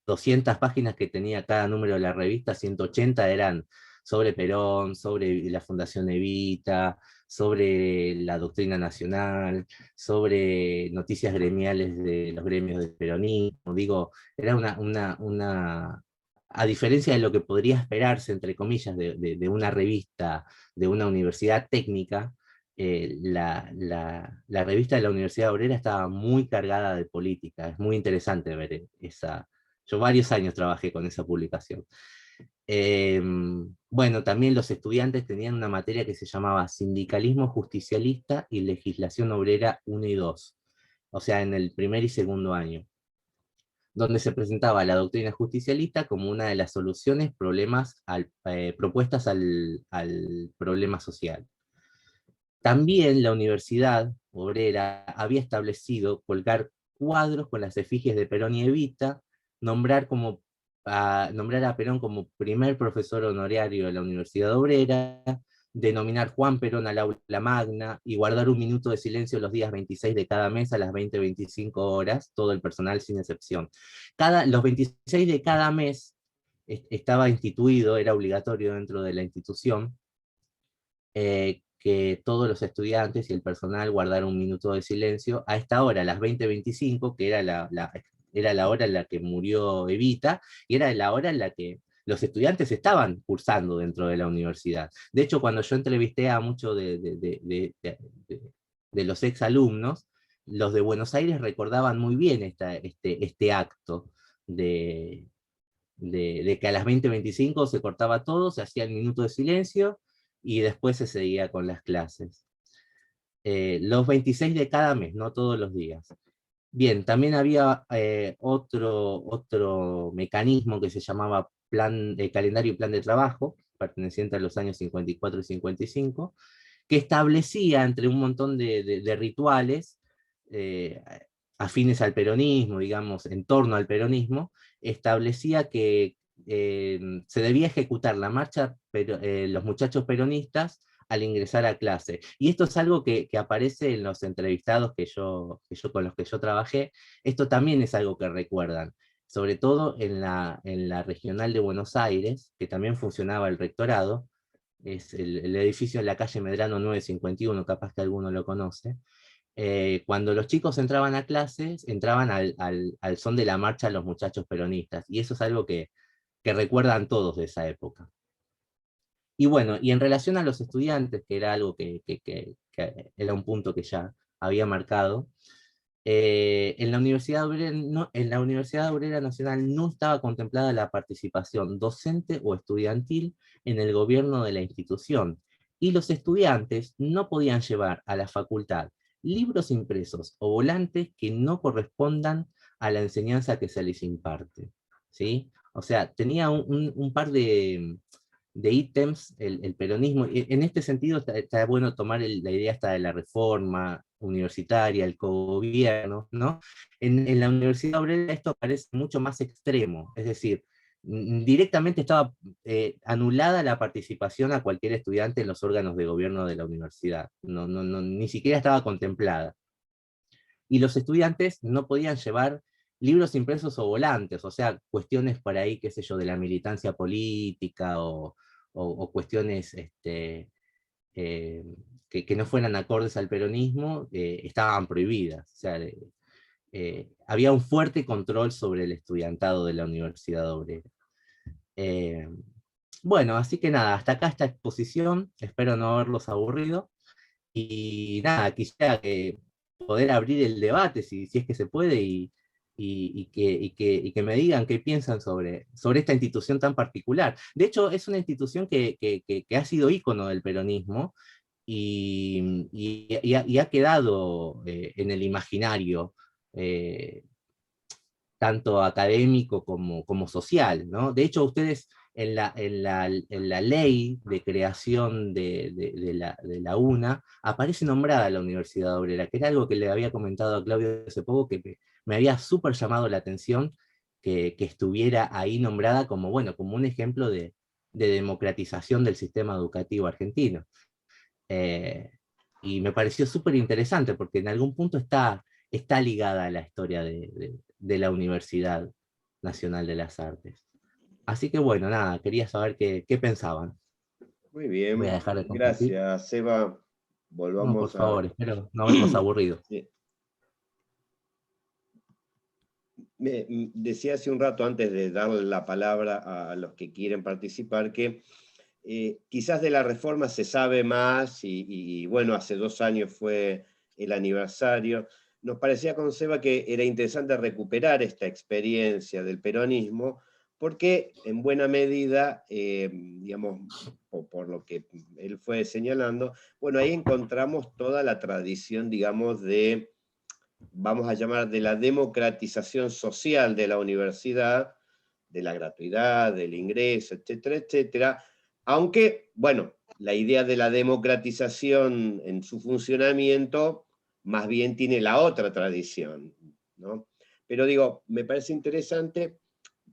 200 páginas que tenía cada número de la revista, 180 eran sobre Perón, sobre la Fundación Evita, sobre la doctrina nacional, sobre noticias gremiales de los gremios de peronismo. Digo, era a diferencia de lo que podría esperarse, entre comillas, de una revista, de una universidad técnica, la revista de la Universidad Obrera estaba muy cargada de política. Es muy interesante ver esa. Yo varios años trabajé con esa publicación. Bueno, también los estudiantes tenían una materia que se llamaba Sindicalismo Justicialista y Legislación Obrera 1 y 2, o sea, en el primer y segundo año, donde se presentaba la doctrina justicialista como una de las soluciones propuestas al problema social. También la Universidad Obrera había establecido colgar cuadros con las efigies de Perón y Evita, nombrar a Perón como primer profesor honorario de la Universidad Obrera, denominar Juan Perón al aula magna y guardar un minuto de silencio los días 26 de cada mes a las 20:25 horas, todo el personal sin excepción. Los 26 de cada mes estaba instituido, era obligatorio dentro de la institución, que todos los estudiantes y el personal guardaran un minuto de silencio a esta hora, a las 20:25, que era la hora en la que murió Evita, y era la hora en la que los estudiantes estaban cursando dentro de la universidad. De hecho, cuando yo entrevisté a muchos de los exalumnos, los de Buenos Aires recordaban muy bien este acto de que a las 20:25 se cortaba todo, se hacía el minuto de silencio, y después se seguía con las clases. Los 26 de cada mes, no todos los días. Bien, también había otro mecanismo que se llamaba calendario y plan de trabajo, perteneciente a los años 54 y 55, que establecía entre un montón de rituales afines al peronismo, digamos, en torno al peronismo, establecía que se debía ejecutar la marcha los muchachos peronistas al ingresar a clase. Y esto es algo que aparece en los entrevistados con los que yo trabajé. Esto también es algo que recuerdan, sobre todo en la regional de Buenos Aires, que también funcionaba el rectorado. Es el edificio en la calle Medrano 951, capaz que alguno lo conoce. Cuando los chicos entraban a clases, entraban al son de la marcha los muchachos peronistas, y eso es algo que recuerdan todos de esa época. Y bueno, y en relación a los estudiantes, que era algo que era un punto que ya había marcado, en la Universidad Obrera Nacional no estaba contemplada la participación docente o estudiantil en el gobierno de la institución, y los estudiantes no podían llevar a la facultad libros impresos o volantes que no correspondan a la enseñanza que se les imparte, ¿sí? O sea, tenía un par de ítems el peronismo. En este sentido está bueno tomar la idea esta de la reforma universitaria, el cogobierno, ¿no? En la Universidad Obrera esto parece mucho más extremo, es decir, directamente estaba anulada la participación a cualquier estudiante en los órganos de gobierno de la universidad, ni siquiera estaba contemplada. Y los estudiantes no podían llevar libros impresos o volantes, o sea, cuestiones por ahí, qué sé yo, de la militancia política o cuestiones que no fueran acordes al peronismo, estaban prohibidas. O sea, había un fuerte control sobre el estudiantado de la Universidad Obrera. Bueno, así que nada, hasta acá esta exposición, espero no haberlos aburrido, y nada, quisiera poder abrir el debate, si es que se puede, y que me digan qué piensan sobre esta institución tan particular. De hecho, es una institución que ha sido ícono del peronismo, y ha quedado en el imaginario, tanto académico como social, ¿no? De hecho, ustedes en la ley de creación de la UNA aparece nombrada la Universidad Obrera, que era algo que le había comentado a Claudio hace poco, que me había súper llamado la atención, que estuviera ahí nombrada como, bueno, como un ejemplo de democratización del sistema educativo argentino. Y me pareció súper interesante porque en algún punto está ligada a la historia de la Universidad Nacional de las Artes. Así que bueno, nada, quería saber qué pensaban. Muy Voy a bien, dejar de compartir. gracias, Seba. No, por Volvamos a... favor, espero no haberlos aburrido. Sí. Decía hace un rato, antes de darle la palabra a los que quieren participar, que quizás de la reforma se sabe más, y bueno, hace 2 años fue el aniversario. Nos parecía con Seba que era interesante recuperar esta experiencia del peronismo, porque en buena medida, digamos, por lo que él fue señalando, bueno, ahí encontramos toda la tradición, digamos, de, vamos a llamar, de la democratización social de la universidad, de la gratuidad, del ingreso, etcétera, etcétera. Aunque, bueno, la idea de la democratización en su funcionamiento más bien tiene la otra tradición, ¿no? Pero digo, me parece interesante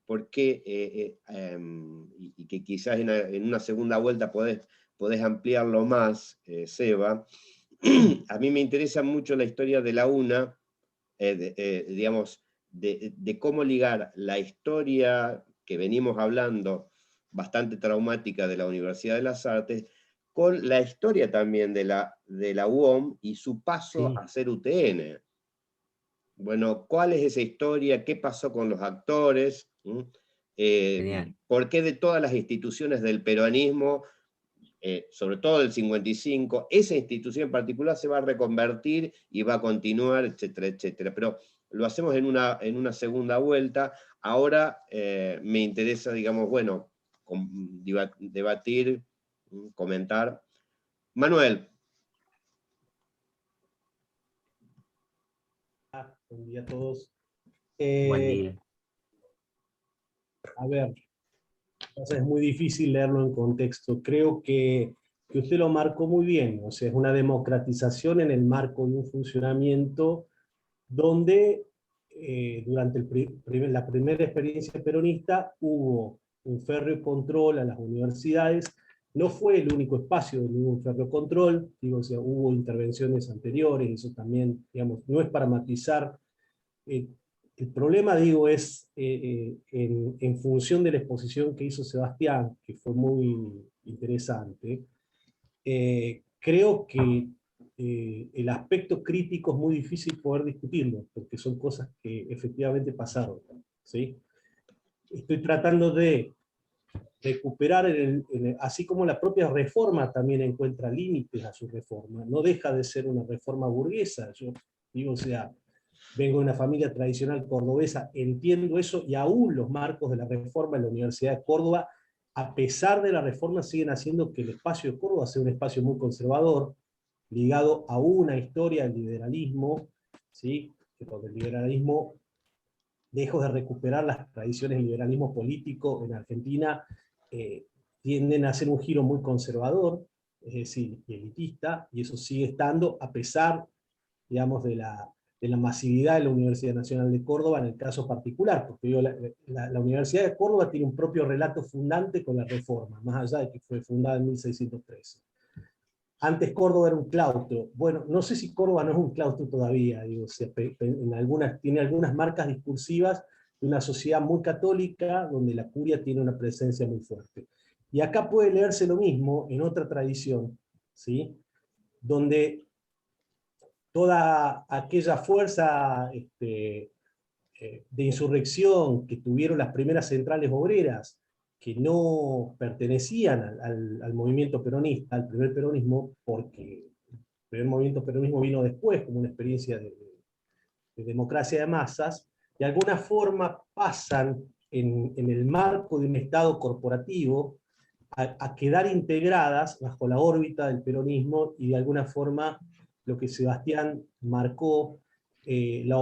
porque, y que quizás en una segunda vuelta podés ampliarlo más, Seba. A mí me interesa mucho la historia de la UNA, digamos, de cómo ligar la historia que venimos hablando, bastante traumática, de la Universidad de las Artes, con la historia también de la UOM y su paso Sí. a ser UTN. Bueno, ¿cuál es esa historia? ¿Qué pasó con los actores? ¿Por qué de todas las instituciones del peronismo, sobre todo del 55, esa institución en particular se va a reconvertir y va a continuar, etcétera, etcétera? Pero lo hacemos en una segunda vuelta. Ahora me interesa, digamos, bueno, debatir, comentar. Manuel. Buen día a todos. Buen día. A ver, es muy difícil leerlo en contexto. Creo que usted lo marcó muy bien. O sea, es una democratización en el marco de un funcionamiento donde durante la primera experiencia peronista hubo un férreo control a las universidades. No fue el único espacio donde hubo un férreo control, digo, o sea, hubo intervenciones anteriores, eso también, digamos, no es para matizar. El problema, digo, es en función de la exposición que hizo Sebastián, que fue muy interesante. Creo que el aspecto crítico es muy difícil poder discutirlo, porque son cosas que efectivamente pasaron, ¿sí? Estoy tratando de recuperar, así como la propia reforma también encuentra límites a su reforma, no deja de ser una reforma burguesa. Yo digo, o sea, vengo de una familia tradicional cordobesa, entiendo eso, y aún los marcos de la reforma en la Universidad de Córdoba, a pesar de la reforma, siguen haciendo que el espacio de Córdoba sea un espacio muy conservador, ligado a una historia del liberalismo, ¿sí? Que donde el liberalismo, lejos de recuperar las tradiciones del liberalismo político en Argentina, tienden a hacer un giro muy conservador, es decir, y elitista, y eso sigue estando a pesar, digamos, de la masividad de la Universidad Nacional de Córdoba en el caso particular, porque digo, la Universidad de Córdoba tiene un propio relato fundante con la reforma, más allá de que fue fundada en 1613. Antes Córdoba era un claustro. Bueno, no sé si Córdoba no es un claustro todavía, digo, tiene algunas marcas discursivas de una sociedad muy católica, donde la curia tiene una presencia muy fuerte. Y acá puede leerse lo mismo en otra tradición, ¿sí? Donde toda aquella fuerza de insurrección que tuvieron las primeras centrales obreras, que no pertenecían al movimiento peronista, al primer peronismo, porque el primer movimiento peronismo vino después como una experiencia de democracia de masas, de alguna forma pasan en el marco de un Estado corporativo a quedar integradas bajo la órbita del peronismo, y de alguna forma lo que Sebastián marcó, la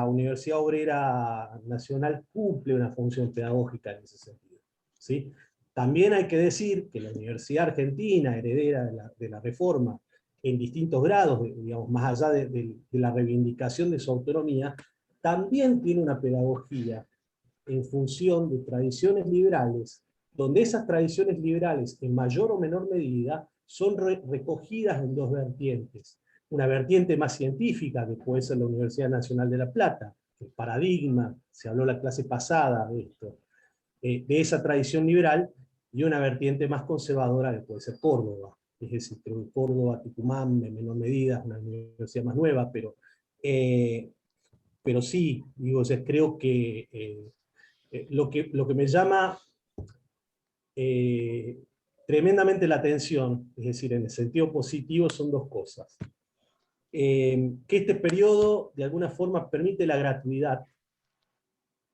Universidad Obrera Nacional cumple una función pedagógica en ese sentido, ¿sí? También hay que decir que la Universidad Argentina, heredera de la reforma, en distintos grados, digamos, más allá de la reivindicación de su autonomía, también tiene una pedagogía en función de tradiciones liberales, donde esas tradiciones liberales, en mayor o menor medida, son recogidas en dos vertientes. Una vertiente más científica, que puede ser la Universidad Nacional de La Plata, el paradigma, se habló la clase pasada de esto, de esa tradición liberal, y una vertiente más conservadora, que puede ser Córdoba. Es decir, creo que Córdoba, Tucumán, en menor medida, es una universidad más nueva, pero sí, digo, o sea, creo que lo que me llama tremendamente la atención, es decir, en el sentido positivo, son dos cosas. Que este periodo, de alguna forma, permite la gratuidad,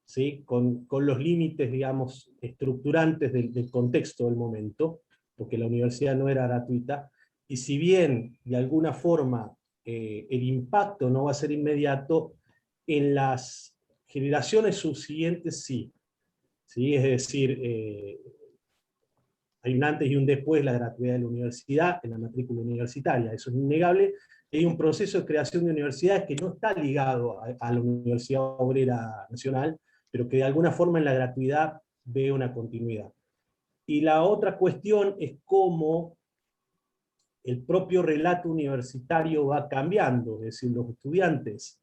¿sí? Con los límites, digamos, estructurantes del contexto del momento, porque la universidad no era gratuita, y si bien, de alguna forma, el impacto no va a ser inmediato, en las generaciones subsiguientes sí. ¿Sí? Es decir, hay un antes y un después de la gratuidad de la universidad, en la matrícula universitaria, eso es innegable. Hay un proceso de creación de universidades que no está ligado a la Universidad Obrera Nacional, pero que de alguna forma en la gratuidad ve una continuidad. Y la otra cuestión es cómo el propio relato universitario va cambiando, es decir, los estudiantes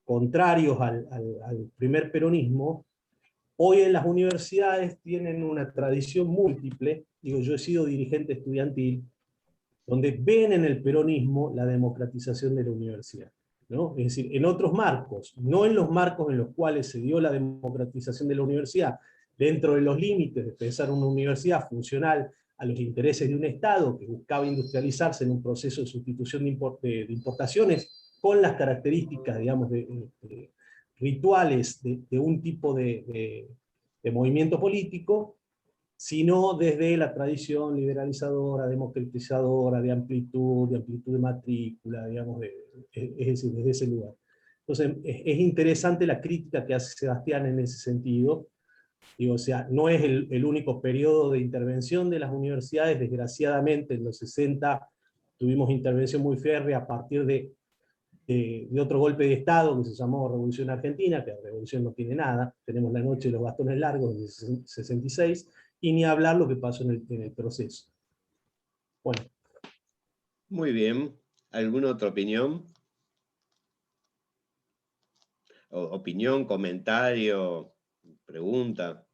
contrarios al primer peronismo, hoy en las universidades tienen una tradición múltiple. Digo, yo he sido dirigente estudiantil, donde ven en el peronismo la democratización de la universidad, ¿no? Es decir, en otros marcos, no en los marcos en los cuales se dio la democratización de la universidad, dentro de los límites de pensar una universidad funcional a los intereses de un Estado que buscaba industrializarse en un proceso de sustitución de importaciones con las características, digamos, rituales de un tipo de movimiento político, sino desde la tradición liberalizadora, democratizadora, de amplitud de matrícula, digamos, es decir, desde ese lugar. Entonces, es interesante la crítica que hace Sebastián en ese sentido. Digo, o sea, no es el único periodo de intervención de las universidades. Desgraciadamente, en los 60 tuvimos intervención muy férrea a partir de otro golpe de Estado que se llamó Revolución Argentina, que la revolución no tiene nada. Tenemos la noche de los bastones largos en el 66, y ni hablar lo que pasó en el proceso. Bueno. Muy bien. ¿Alguna otra opinión? Opinión, comentario, pregunta.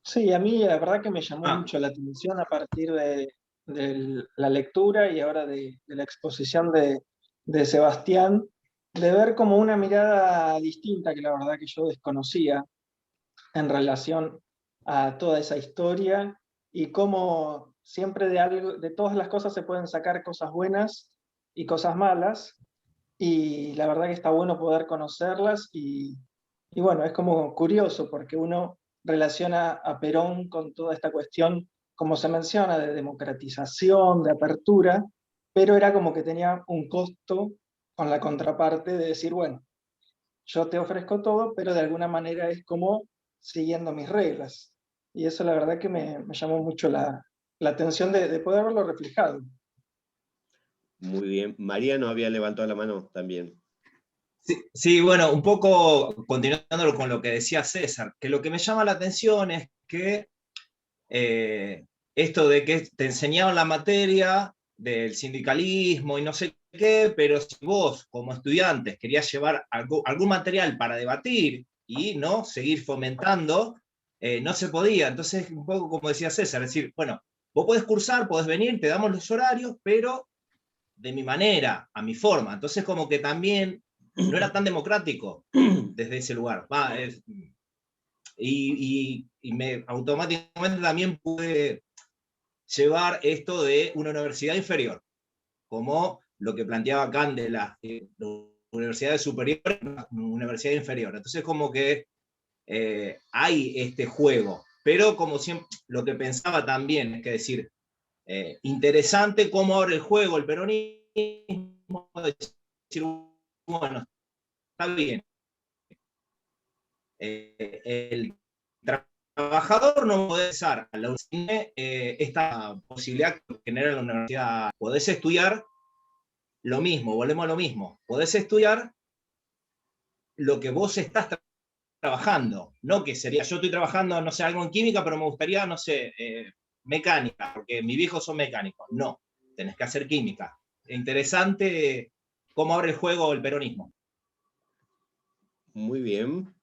Sí, a mí la verdad que me llamó mucho la atención a partir de la lectura y ahora de la exposición de Sebastián, de ver como una mirada distinta que la verdad que yo desconocía en relación a toda esa historia, y cómo siempre de todas las cosas se pueden sacar cosas buenas y cosas malas, y la verdad que está bueno poder conocerlas, y bueno, es como curioso porque uno relaciona a Perón con toda esta cuestión, como se menciona, de democratización, de apertura, pero era como que tenía un costo con la contraparte de decir, bueno, yo te ofrezco todo, pero de alguna manera es como siguiendo mis reglas. Y eso la verdad que me llamó mucho la atención de poder verlo reflejado. Muy bien. Mariano había levantado la mano también. Sí, bueno, un poco continuando con lo que decía César, que lo que me llama la atención es que esto de que te enseñaron la materia del sindicalismo y no sé qué, pero si vos como estudiantes querías llevar algún material para debatir y no seguir fomentando, no se podía. Entonces, un poco como decía César, es decir, bueno, vos podés cursar, podés venir, te damos los horarios, pero de mi manera, a mi forma. Entonces, como que también no era tan democrático desde ese lugar. Y automáticamente también pude llevar esto de una universidad inferior, como lo que planteaba Kant de las universidades superiores, una universidad inferior. Entonces, como que hay este juego, pero como siempre, lo que pensaba también es que decir, interesante cómo abre el juego el peronismo, decir, bueno, está bien. El trabajador no puede usar a la universidad esta posibilidad que genera la universidad. Podés estudiar lo mismo, volvemos a lo mismo. Podés estudiar lo que vos estás trabajando, no que sería, yo estoy trabajando, no sé, algo en química, pero me gustaría, no sé, mecánica, porque mis viejos son mecánicos. No, tenés que hacer química. Interesante cómo abre el juego el peronismo. Muy bien.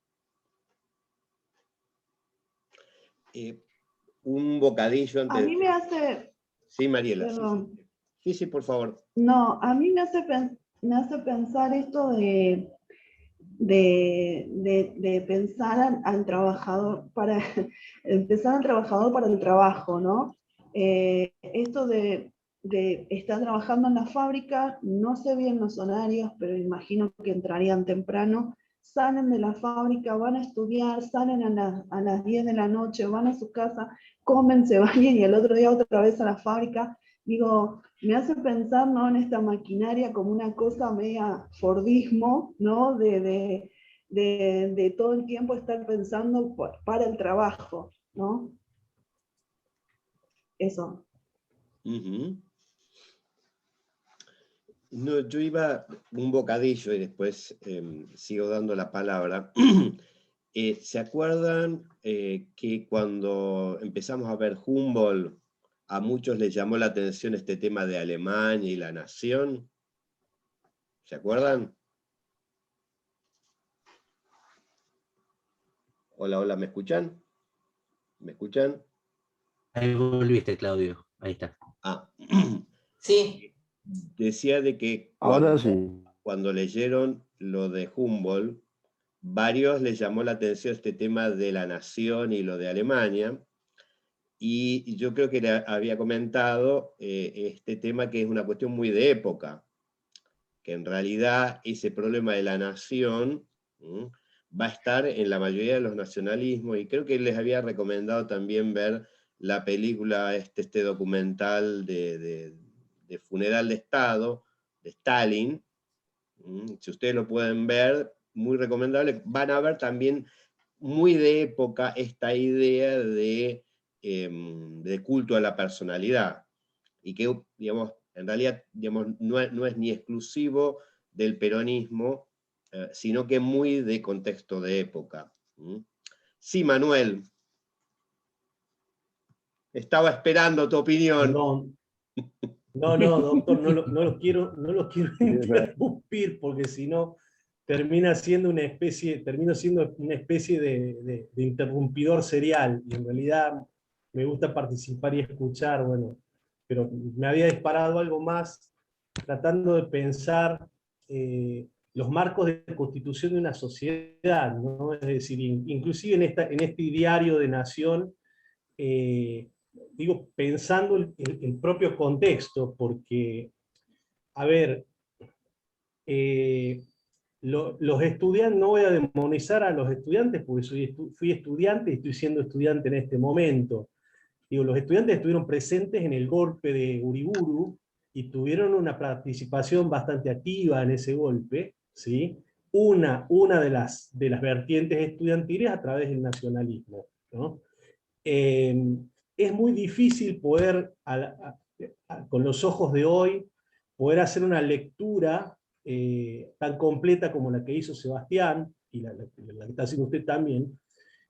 Un bocadillo antes. A mí me hace... Sí, Mariela. Perdón. Sí, por favor. No, a mí me hace pensar esto de pensar al trabajador para empezar al trabajador para el trabajo, ¿no? Esto de estar trabajando en la fábrica, no sé bien los horarios, pero imagino que entrarían temprano, salen de la fábrica, van a estudiar, salen a las 10 de la noche, van a su casa, comen, se bañan y el otro día otra vez a la fábrica. Digo, me hace pensar, ¿no?, en esta maquinaria como una cosa media Fordismo, ¿no? De todo el tiempo estar pensando para el trabajo, ¿no? Eso. Uh-huh. No, yo iba un bocadillo y después sigo dando la palabra. ¿Se acuerdan que cuando empezamos a ver Humboldt, a muchos les llamó la atención este tema de Alemania y la nación? ¿Se acuerdan? Hola, hola, ¿me escuchan? ¿Me escuchan? Ahí volviste, Claudio. Ahí está. Ah. Sí. Decía de que Ahora sí. cuando leyeron lo de Humboldt, varios les llamó la atención este tema de la nación y lo de Alemania, y yo creo que le había comentado este tema que es una cuestión muy de época, que en realidad ese problema de la nación va a estar en la mayoría de los nacionalismos, y creo que les había recomendado también ver la película, este documental de Funeral de Estado, de Stalin. Si ustedes lo pueden ver, muy recomendable. Van a ver también muy de época esta idea de culto a la personalidad, y que, digamos, en realidad, digamos, no es ni exclusivo del peronismo, sino que muy de contexto de época. Sí, Manuel. Estaba esperando tu opinión. Perdón. No, doctor, no lo quiero interrumpir, porque si no termino siendo una especie de interrumpidor serial, y en realidad me gusta participar y escuchar, bueno, pero me había disparado algo más tratando de pensar los marcos de constitución de una sociedad, ¿no? Es decir, inclusive en este ideario de nación, digo, pensando el propio contexto, porque, a ver, los estudiantes, no voy a demonizar a los estudiantes, porque fui estudiante y estoy siendo estudiante en este momento. Digo, los estudiantes estuvieron presentes en el golpe de Uriburu y tuvieron una participación bastante activa en ese golpe, ¿sí? Una de las vertientes estudiantiles a través del nacionalismo, ¿no? Es muy difícil poder, con los ojos de hoy, poder hacer una lectura tan completa como la que hizo Sebastián, y la que está haciendo usted también,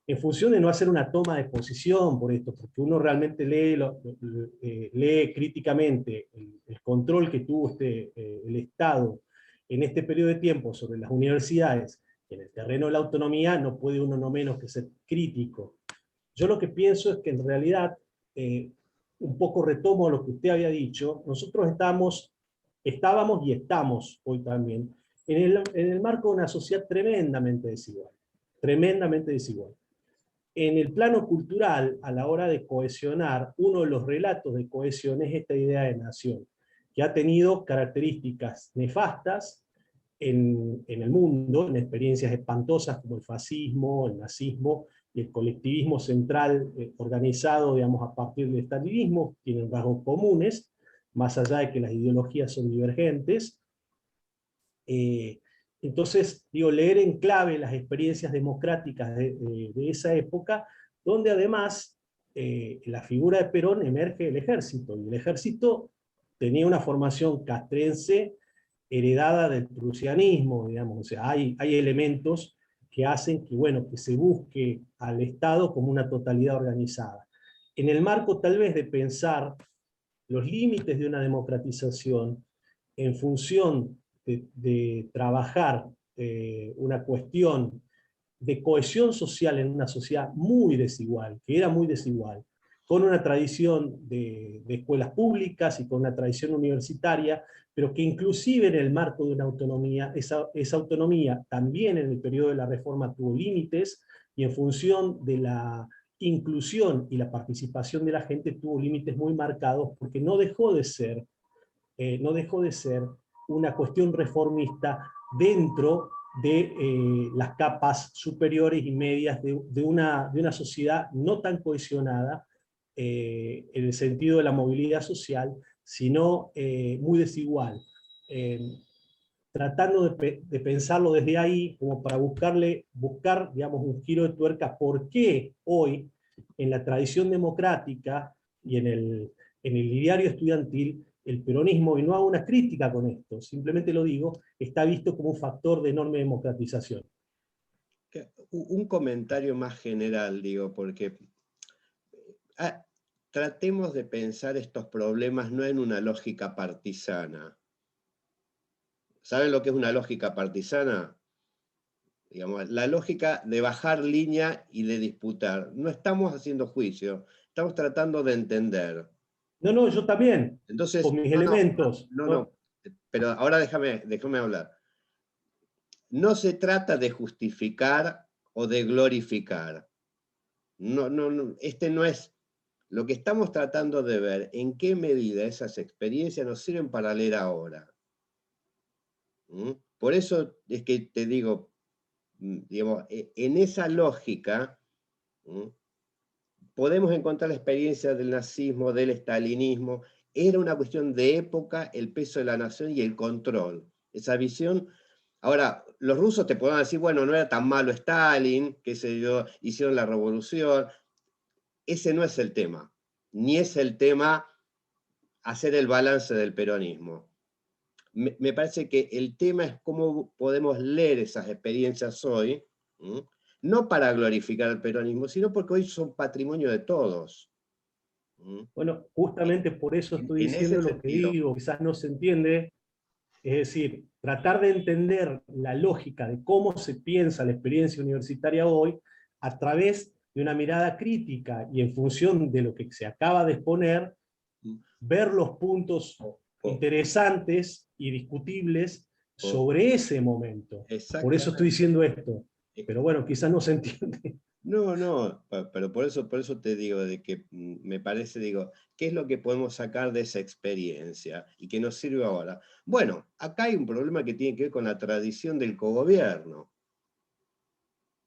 en función de no hacer una toma de posición por esto, porque uno realmente lee críticamente el control que tuvo el Estado en este periodo de tiempo sobre las universidades, en el terreno de la autonomía, no puede uno no menos que ser crítico. Yo lo que pienso es que en realidad, un poco retomo lo que usted había dicho, nosotros estábamos y estamos hoy también en el marco de una sociedad tremendamente desigual. Tremendamente desigual. En el plano cultural, a la hora de cohesionar, uno de los relatos de cohesión es esta idea de nación, que ha tenido características nefastas en el mundo, en experiencias espantosas como el fascismo, el nazismo, y el colectivismo central organizado, digamos, a partir del estalinismo, tienen rasgos comunes, más allá de que las ideologías son divergentes. Entonces, digo, leer en clave las experiencias democráticas de esa época, donde además la figura de Perón emerge del ejército, y el ejército tenía una formación castrense heredada del prusianismo, digamos. O sea, hay elementos que hacen que, bueno, que se busque al Estado como una totalidad organizada. En el marco tal vez de pensar los límites de una democratización en función de trabajar una cuestión de cohesión social en una sociedad muy desigual, que era muy desigual, con una tradición de escuelas públicas y con una tradición universitaria, pero que inclusive en el marco de una autonomía, esa autonomía también en el periodo de la reforma tuvo límites, y en función de la inclusión y la participación de la gente tuvo límites muy marcados, porque no dejó de ser una cuestión reformista dentro de las capas superiores y medias de una sociedad no tan cohesionada en el sentido de la movilidad social, sino muy desigual. Tratando de pensarlo desde ahí, como para buscar, digamos, un giro de tuerca, por qué hoy, en la tradición democrática y en el ideario estudiantil, el peronismo, y no hago una crítica con esto, simplemente lo digo, está visto como un factor de enorme democratización. Un comentario más general, digo, porque tratemos de pensar estos problemas no en una lógica partisana. ¿Saben lo que es una lógica partisana? Digamos, la lógica de bajar línea y de disputar. No estamos haciendo juicio, estamos tratando de entender. No, yo también, entonces, con mis elementos. No, pero ahora déjame hablar. No se trata de justificar o de glorificar. No, este no es lo que estamos tratando de ver, en qué medida esas experiencias nos sirven para leer ahora. Por eso es que te digo, digamos, en esa lógica podemos encontrar la experiencia del nazismo, del estalinismo. Era una cuestión de época, el peso de la nación y el control. Esa visión. Ahora, los rusos te podrán decir, bueno, no era tan malo Stalin, qué sé yo, hicieron la revolución. Ese no es el tema, ni es el tema hacer el balance del peronismo. Me parece que el tema es cómo podemos leer esas experiencias hoy, no para glorificar el peronismo, sino porque hoy son patrimonio de todos. Bueno, justamente por eso estoy diciendo lo que digo, quizás no se entiende, es decir, tratar de entender la lógica de cómo se piensa la experiencia universitaria hoy a través de una mirada crítica y en función de lo que se acaba de exponer, ver los puntos interesantes y discutibles sobre ese momento. Por eso estoy diciendo esto. Pero bueno, quizás no se entiende. No, pero por eso te digo de que me parece, digo, ¿qué es lo que podemos sacar de esa experiencia y que nos sirve ahora? Bueno, acá hay un problema que tiene que ver con la tradición del cogobierno.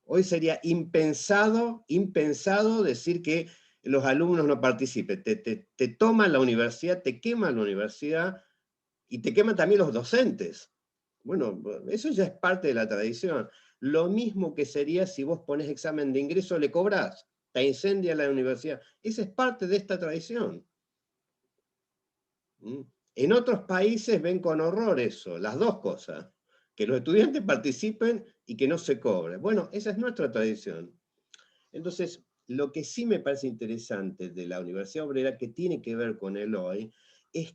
Hoy sería impensado decir que los alumnos no participen. Te toman la universidad, te queman la universidad y te queman también los docentes. Bueno, eso ya es parte de la tradición. Lo mismo que sería si vos pones examen de ingreso, le cobrás, te incendia la universidad. Esa es parte de esta tradición. En otros países ven con horror eso, las dos cosas. Que los estudiantes participen y que no se cobre. Bueno, esa es nuestra tradición. Entonces, lo que sí me parece interesante de la Universidad Obrera, que tiene que ver con el hoy, es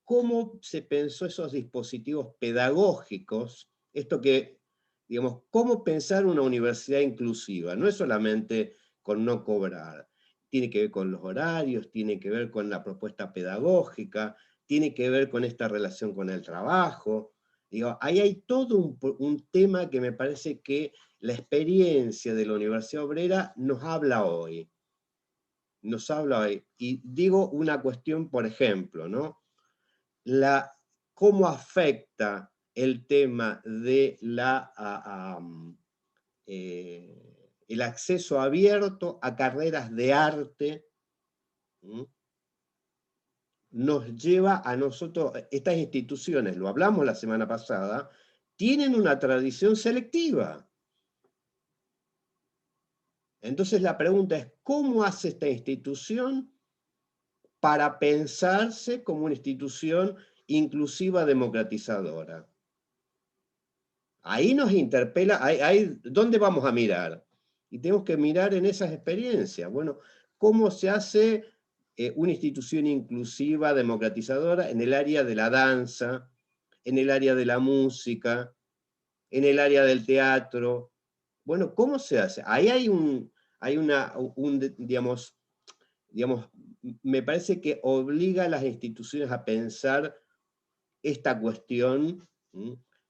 cómo se pensó esos dispositivos pedagógicos, esto que, digamos, cómo pensar una universidad inclusiva, no es solamente con no cobrar, tiene que ver con los horarios, tiene que ver con la propuesta pedagógica, tiene que ver con esta relación con el trabajo. Digo, ahí hay todo un tema que me parece que la experiencia de la Universidad Obrera nos habla hoy. Nos habla hoy. Y digo una cuestión, por ejemplo, ¿no? Cómo afecta el tema de el acceso abierto a carreras de arte, nos lleva a nosotros, estas instituciones, lo hablamos la semana pasada, tienen una tradición selectiva. Entonces la pregunta es, ¿cómo hace esta institución para pensarse como una institución inclusiva democratizadora? ahí nos interpela, ¿dónde vamos a mirar? Y tenemos que mirar en esas experiencias. Bueno, ¿cómo se hace una institución inclusiva, democratizadora en el área de la danza, en el área de la música, en el área del teatro? Bueno, ¿cómo se hace? Ahí digamos, me parece que obliga a las instituciones a pensar esta cuestión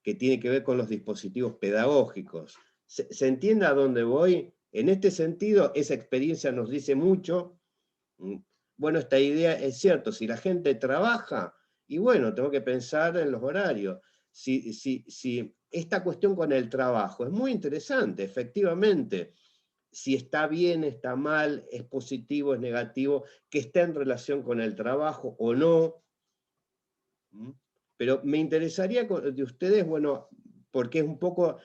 que tiene que ver con los dispositivos pedagógicos. ¿Se entiende a dónde voy? En este sentido, esa experiencia nos dice mucho. Bueno, esta idea es cierto, si la gente trabaja, y bueno, tengo que pensar en los horarios. Si esta cuestión con el trabajo es muy interesante, efectivamente. Si está bien, está mal, es positivo, es negativo, que está en relación con el trabajo o no. Pero me interesaría de ustedes, bueno, porque es un poco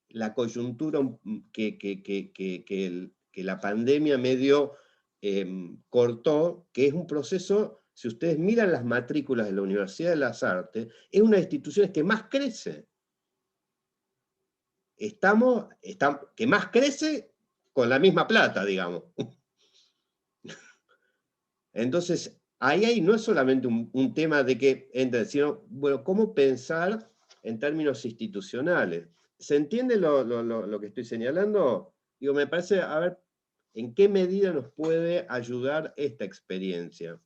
la coyuntura que la pandemia medio cortó, que es un proceso, si ustedes miran las matrículas de la Universidad de las Artes, es una de las instituciones que más crece. Que más crece con la misma plata, digamos. Entonces, ahí no es solamente un tema de que entre, sino, bueno, cómo pensar en términos institucionales. ¿Se entiende lo que estoy señalando? Digo, me parece, a ver, ¿en qué medida nos puede ayudar esta experiencia?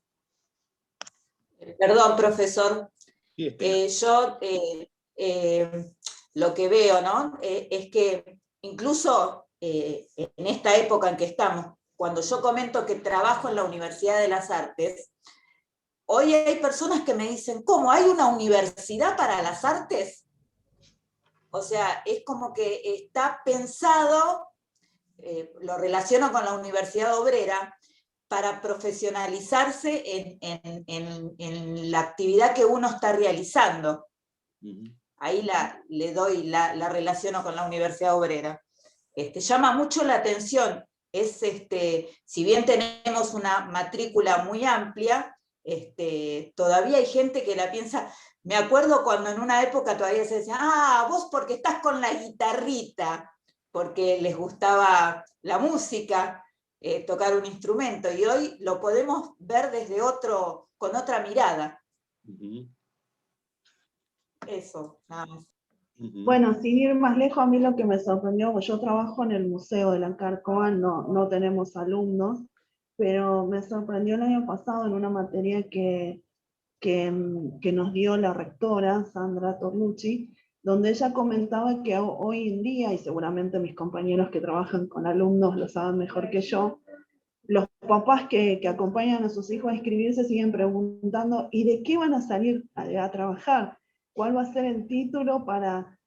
Perdón, profesor. Sí, yo lo que veo, ¿no? Es que incluso en esta época en que estamos, cuando yo comento que trabajo en la Universidad de las Artes, hoy hay personas que me dicen, ¿cómo? ¿Hay una universidad para las artes? O sea, es como que está pensado, lo relaciono con la Universidad Obrera, para profesionalizarse en la actividad que uno está realizando. Ahí la relaciono con la Universidad Obrera. Llama mucho la atención. Si bien tenemos una matrícula muy amplia, todavía hay gente que la piensa. Me acuerdo cuando en una época todavía se decía, vos porque estás con la guitarrita, porque les gustaba la música, tocar un instrumento, y hoy lo podemos ver con otra mirada. Eso, nada más. Bueno, sin ir más lejos, a mí lo que me sorprendió, yo trabajo en el Museo de la Cárcova, no tenemos alumnos, pero me sorprendió el año pasado en una materia que nos dio la rectora, Sandra Torlucci, donde ella comentaba que hoy en día, y seguramente mis compañeros que trabajan con alumnos lo saben mejor que yo, los papás que acompañan a sus hijos a inscribirse siguen preguntando, ¿y de qué van a salir a trabajar? ¿Cuál va a ser el título para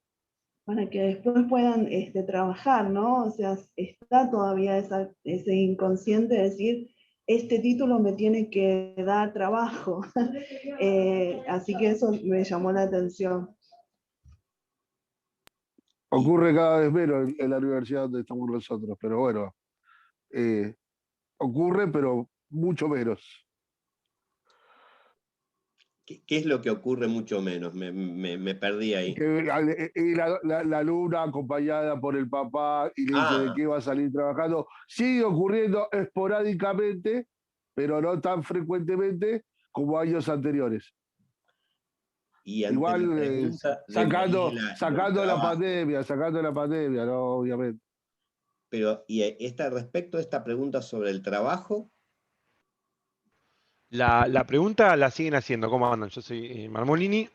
que después puedan trabajar, ¿no? O sea, está todavía ese inconsciente de decir, este título me tiene que dar trabajo. Así que eso me llamó la atención. Ocurre cada vez menos en la universidad donde estamos nosotros, pero bueno, ocurre, pero mucho menos. ¿Qué es lo que ocurre mucho menos? Me perdí ahí. Que la alumna acompañada por el papá y le dice de qué va a salir trabajando. Sigue ocurriendo esporádicamente, pero no tan frecuentemente como años anteriores. Y igual sacando la pandemia, ¿no? Obviamente. Pero, ¿y respecto a esta pregunta sobre el trabajo? La pregunta la siguen haciendo. ¿Cómo andan? Yo soy Marmolini.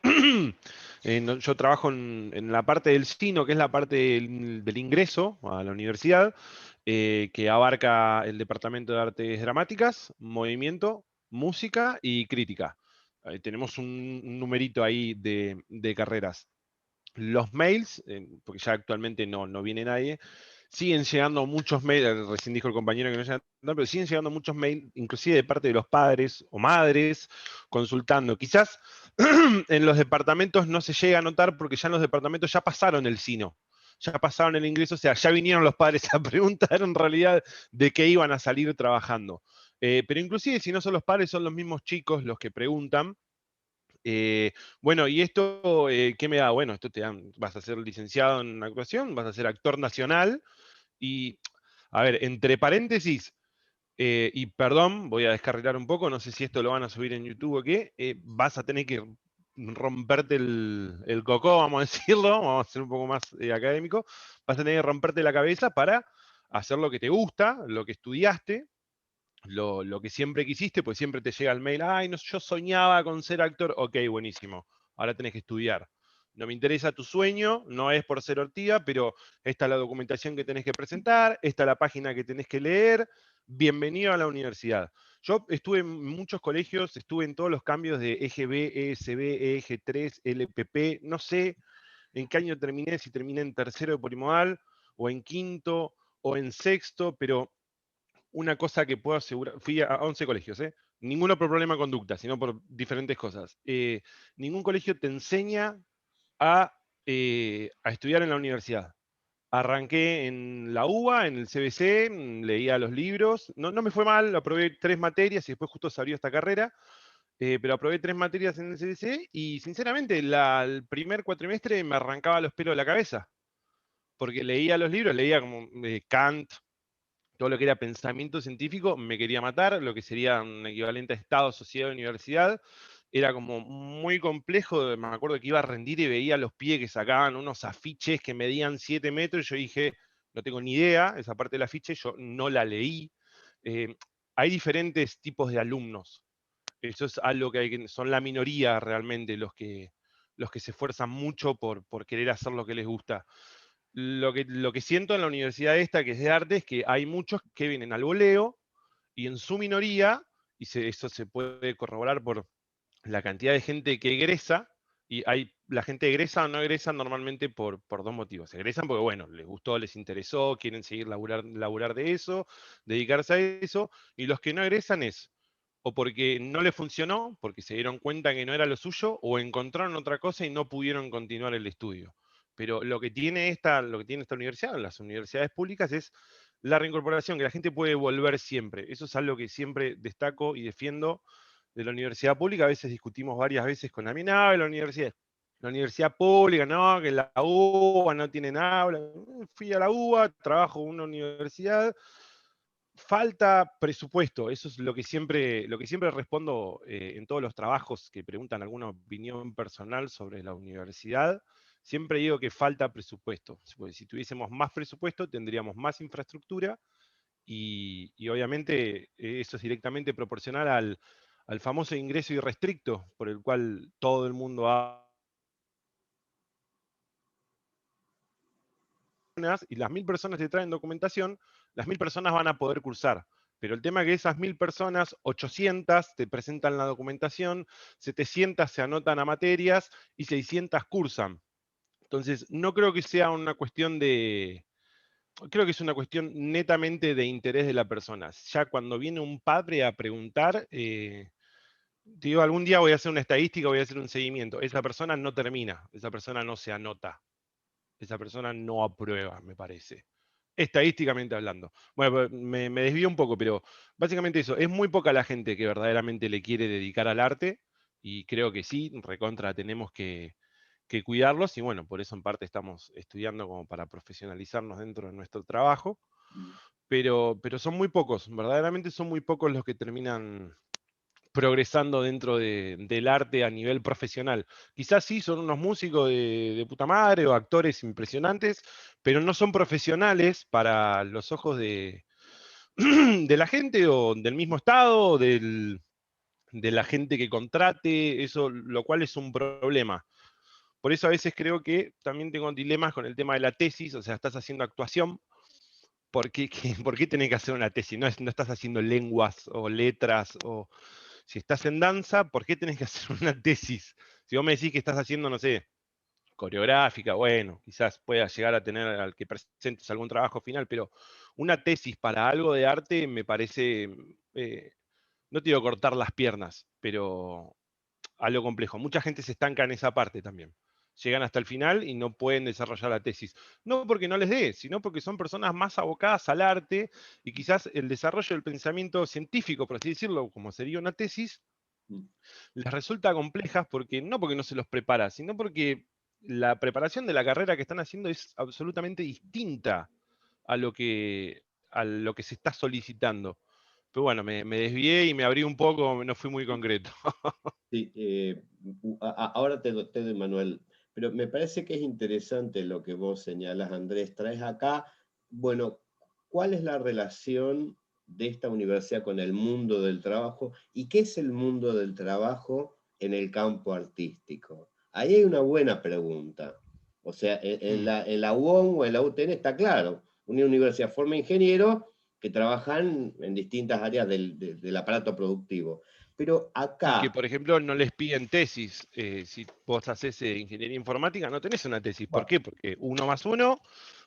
Yo trabajo en la parte del SINO, que es la parte del ingreso a la universidad, que abarca el Departamento de Artes Dramáticas, Movimiento, Música y Crítica. Tenemos un numerito ahí de carreras. Los mails, porque ya actualmente no viene nadie, siguen llegando muchos mails, recién dijo el compañero que no llegan, pero siguen llegando muchos mails, inclusive de parte de los padres o madres, consultando. Quizás en los departamentos no se llega a notar porque ya en los departamentos ya pasaron el SINO, ya pasaron el ingreso, o sea, ya vinieron los padres a preguntar en realidad de qué iban a salir trabajando. Pero inclusive si no son los padres, son los mismos chicos los que preguntan. Bueno, y esto, ¿qué me da? Bueno, esto te dan, vas a ser licenciado en actuación, vas a ser actor nacional, y, a ver, entre paréntesis, y perdón, voy a descarrilar un poco, no sé si esto lo van a subir en YouTube o qué, vas a tener que romperte el cocó, vamos a decirlo, vamos a ser un poco más académico, vas a tener que romperte la cabeza para hacer lo que te gusta, lo que estudiaste, lo que siempre quisiste, pues siempre te llega el mail, ay, no, yo soñaba con ser actor, ok, buenísimo, ahora tenés que estudiar. No me interesa tu sueño, no es por ser ortiga, pero esta es la documentación que tenés que presentar, esta es la página que tenés que leer, bienvenido a la universidad. Yo estuve en muchos colegios, estuve en todos los cambios de EGB, ESB, EG3, LPP, no sé en qué año terminé, si terminé en tercero de polimodal, o en quinto, o en sexto, pero una cosa que puedo asegurar, fui a 11 colegios, ninguno por problema de conducta, sino por diferentes cosas. Ningún colegio te enseña a estudiar en la universidad. Arranqué en la UBA, en el CBC, leía los libros, no me fue mal, aprobé 3 materias y después justo se abrió esta carrera, pero aprobé 3 materias en el CBC y sinceramente el primer cuatrimestre me arrancaba los pelos de la cabeza, porque leía los libros, leía como Kant, todo lo que era pensamiento científico, me quería matar, lo que sería un equivalente a Estado, sociedad, universidad, era como muy complejo, me acuerdo que iba a rendir y veía los pies que sacaban unos afiches que medían 7 metros, y yo dije, no tengo ni idea, esa parte del afiche yo no la leí. Hay diferentes tipos de alumnos, eso es algo que son la minoría realmente los que se esfuerzan mucho por querer hacer lo que les gusta. Lo que siento en la universidad esta, que es de arte, es que hay muchos que vienen al voleo, y en su minoría, y eso se puede corroborar por la cantidad de gente que egresa, y la gente egresa o no egresa normalmente por 2 motivos. Egresan porque, bueno, les gustó, les interesó, quieren seguir laburar de eso, dedicarse a eso, y los que no egresan es o porque no les funcionó, porque se dieron cuenta que no era lo suyo, o encontraron otra cosa y no pudieron continuar el estudio. Pero lo que tiene esta universidad, las universidades públicas, es la reincorporación, que la gente puede volver siempre. Eso es algo que siempre destaco y defiendo de la universidad pública. A veces discutimos varias veces con la mina, la universidad pública, no, que la UBA no tiene aula. Fui a la UBA, trabajo en una universidad. Falta presupuesto, eso es lo que siempre respondo en todos los trabajos que preguntan alguna opinión personal sobre la universidad. Siempre digo que falta presupuesto, porque si tuviésemos más presupuesto tendríamos más infraestructura, y obviamente eso es directamente proporcional al famoso ingreso irrestricto, por el cual todo el mundo y las 1000 personas que traen documentación, las 1000 personas van a poder cursar. Pero el tema es que esas 1000 personas, 800 te presentan la documentación, 700 se anotan a materias y 600 cursan. Entonces, no creo que sea una cuestión creo que es una cuestión netamente de interés de la persona. Ya cuando viene un padre a preguntar, digo, algún día voy a hacer una estadística, voy a hacer un seguimiento. Esa persona no termina, esa persona no se anota, esa persona no aprueba, me parece. Estadísticamente hablando. Bueno, me desvío un poco, pero básicamente eso, es muy poca la gente que verdaderamente le quiere dedicar al arte, y creo que sí, recontra tenemos que cuidarlos, y bueno, por eso en parte estamos estudiando como para profesionalizarnos dentro de nuestro trabajo, pero son muy pocos, verdaderamente son muy pocos los que terminan progresando dentro del arte a nivel profesional. Quizás sí son unos músicos de puta madre o actores impresionantes, pero no son profesionales para los ojos de, de la gente o del mismo estado, o de la gente que contrate, eso, lo cual es un problema. Por eso a veces creo que también tengo dilemas con el tema de la tesis, o sea, estás haciendo actuación, ¿por qué, por qué tenés que hacer una tesis? No estás haciendo lenguas o letras, o si estás en danza, ¿por qué tenés que hacer una tesis? Si vos me decís que estás haciendo, no sé, coreográfica, bueno, quizás puedas llegar a tener al que presentes algún trabajo final, pero una tesis para algo de arte me parece, no te digo cortar las piernas, pero algo complejo. Mucha gente se estanca en esa parte también. Llegan hasta el final y no pueden desarrollar la tesis. No porque no les dé, sino porque son personas más abocadas al arte, y quizás el desarrollo del pensamiento científico, por así decirlo, como sería una tesis, les resulta complejas porque no se los prepara, sino porque la preparación de la carrera que están haciendo es absolutamente distinta a lo que se está solicitando. Pero bueno, me desvié y me abrí un poco, no fui muy concreto. Sí, ahora te doy, Manuel, pero me parece que es interesante lo que vos señalas, Andrés. Traes acá, bueno, ¿cuál es la relación de esta universidad con el mundo del trabajo? ¿Y qué es el mundo del trabajo en el campo artístico? Ahí hay una buena pregunta. O sea, en la UOM o en la UTN está claro, una universidad forma ingenieros que trabajan en distintas áreas del aparato productivo. Pero acá... Y que, por ejemplo, no les piden tesis. Si vos haces ingeniería informática, no tenés una tesis. ¿Por qué? Porque 1 más 1,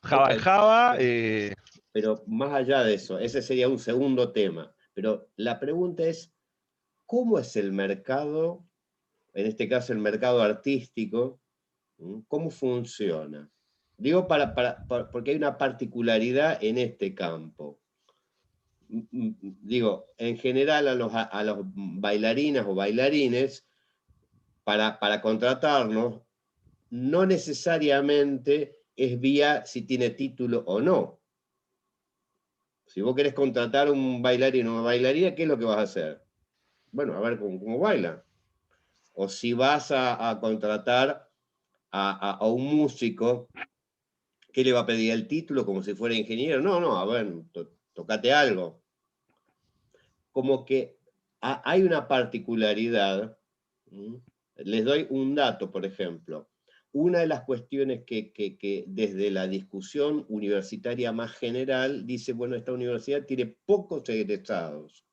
Java es Java. Pero más allá de eso, ese sería un segundo tema. Pero la pregunta es, ¿cómo es el mercado, en este caso el mercado artístico, cómo funciona? Digo porque hay una particularidad en este campo. Digo, en general a los bailarinas o bailarines, para contratarnos, no necesariamente es vía si tiene título o no. Si vos querés contratar un bailarín o una bailarina, ¿qué es lo que vas a hacer? Bueno, a ver cómo baila. O si vas a contratar a un músico, ¿qué le va a pedir el título como si fuera ingeniero? No, a ver, tocate algo. Como que hay una particularidad. Les doy un dato, por ejemplo. Una de las cuestiones que desde la discusión universitaria más general dice, bueno, esta universidad tiene pocos egresados.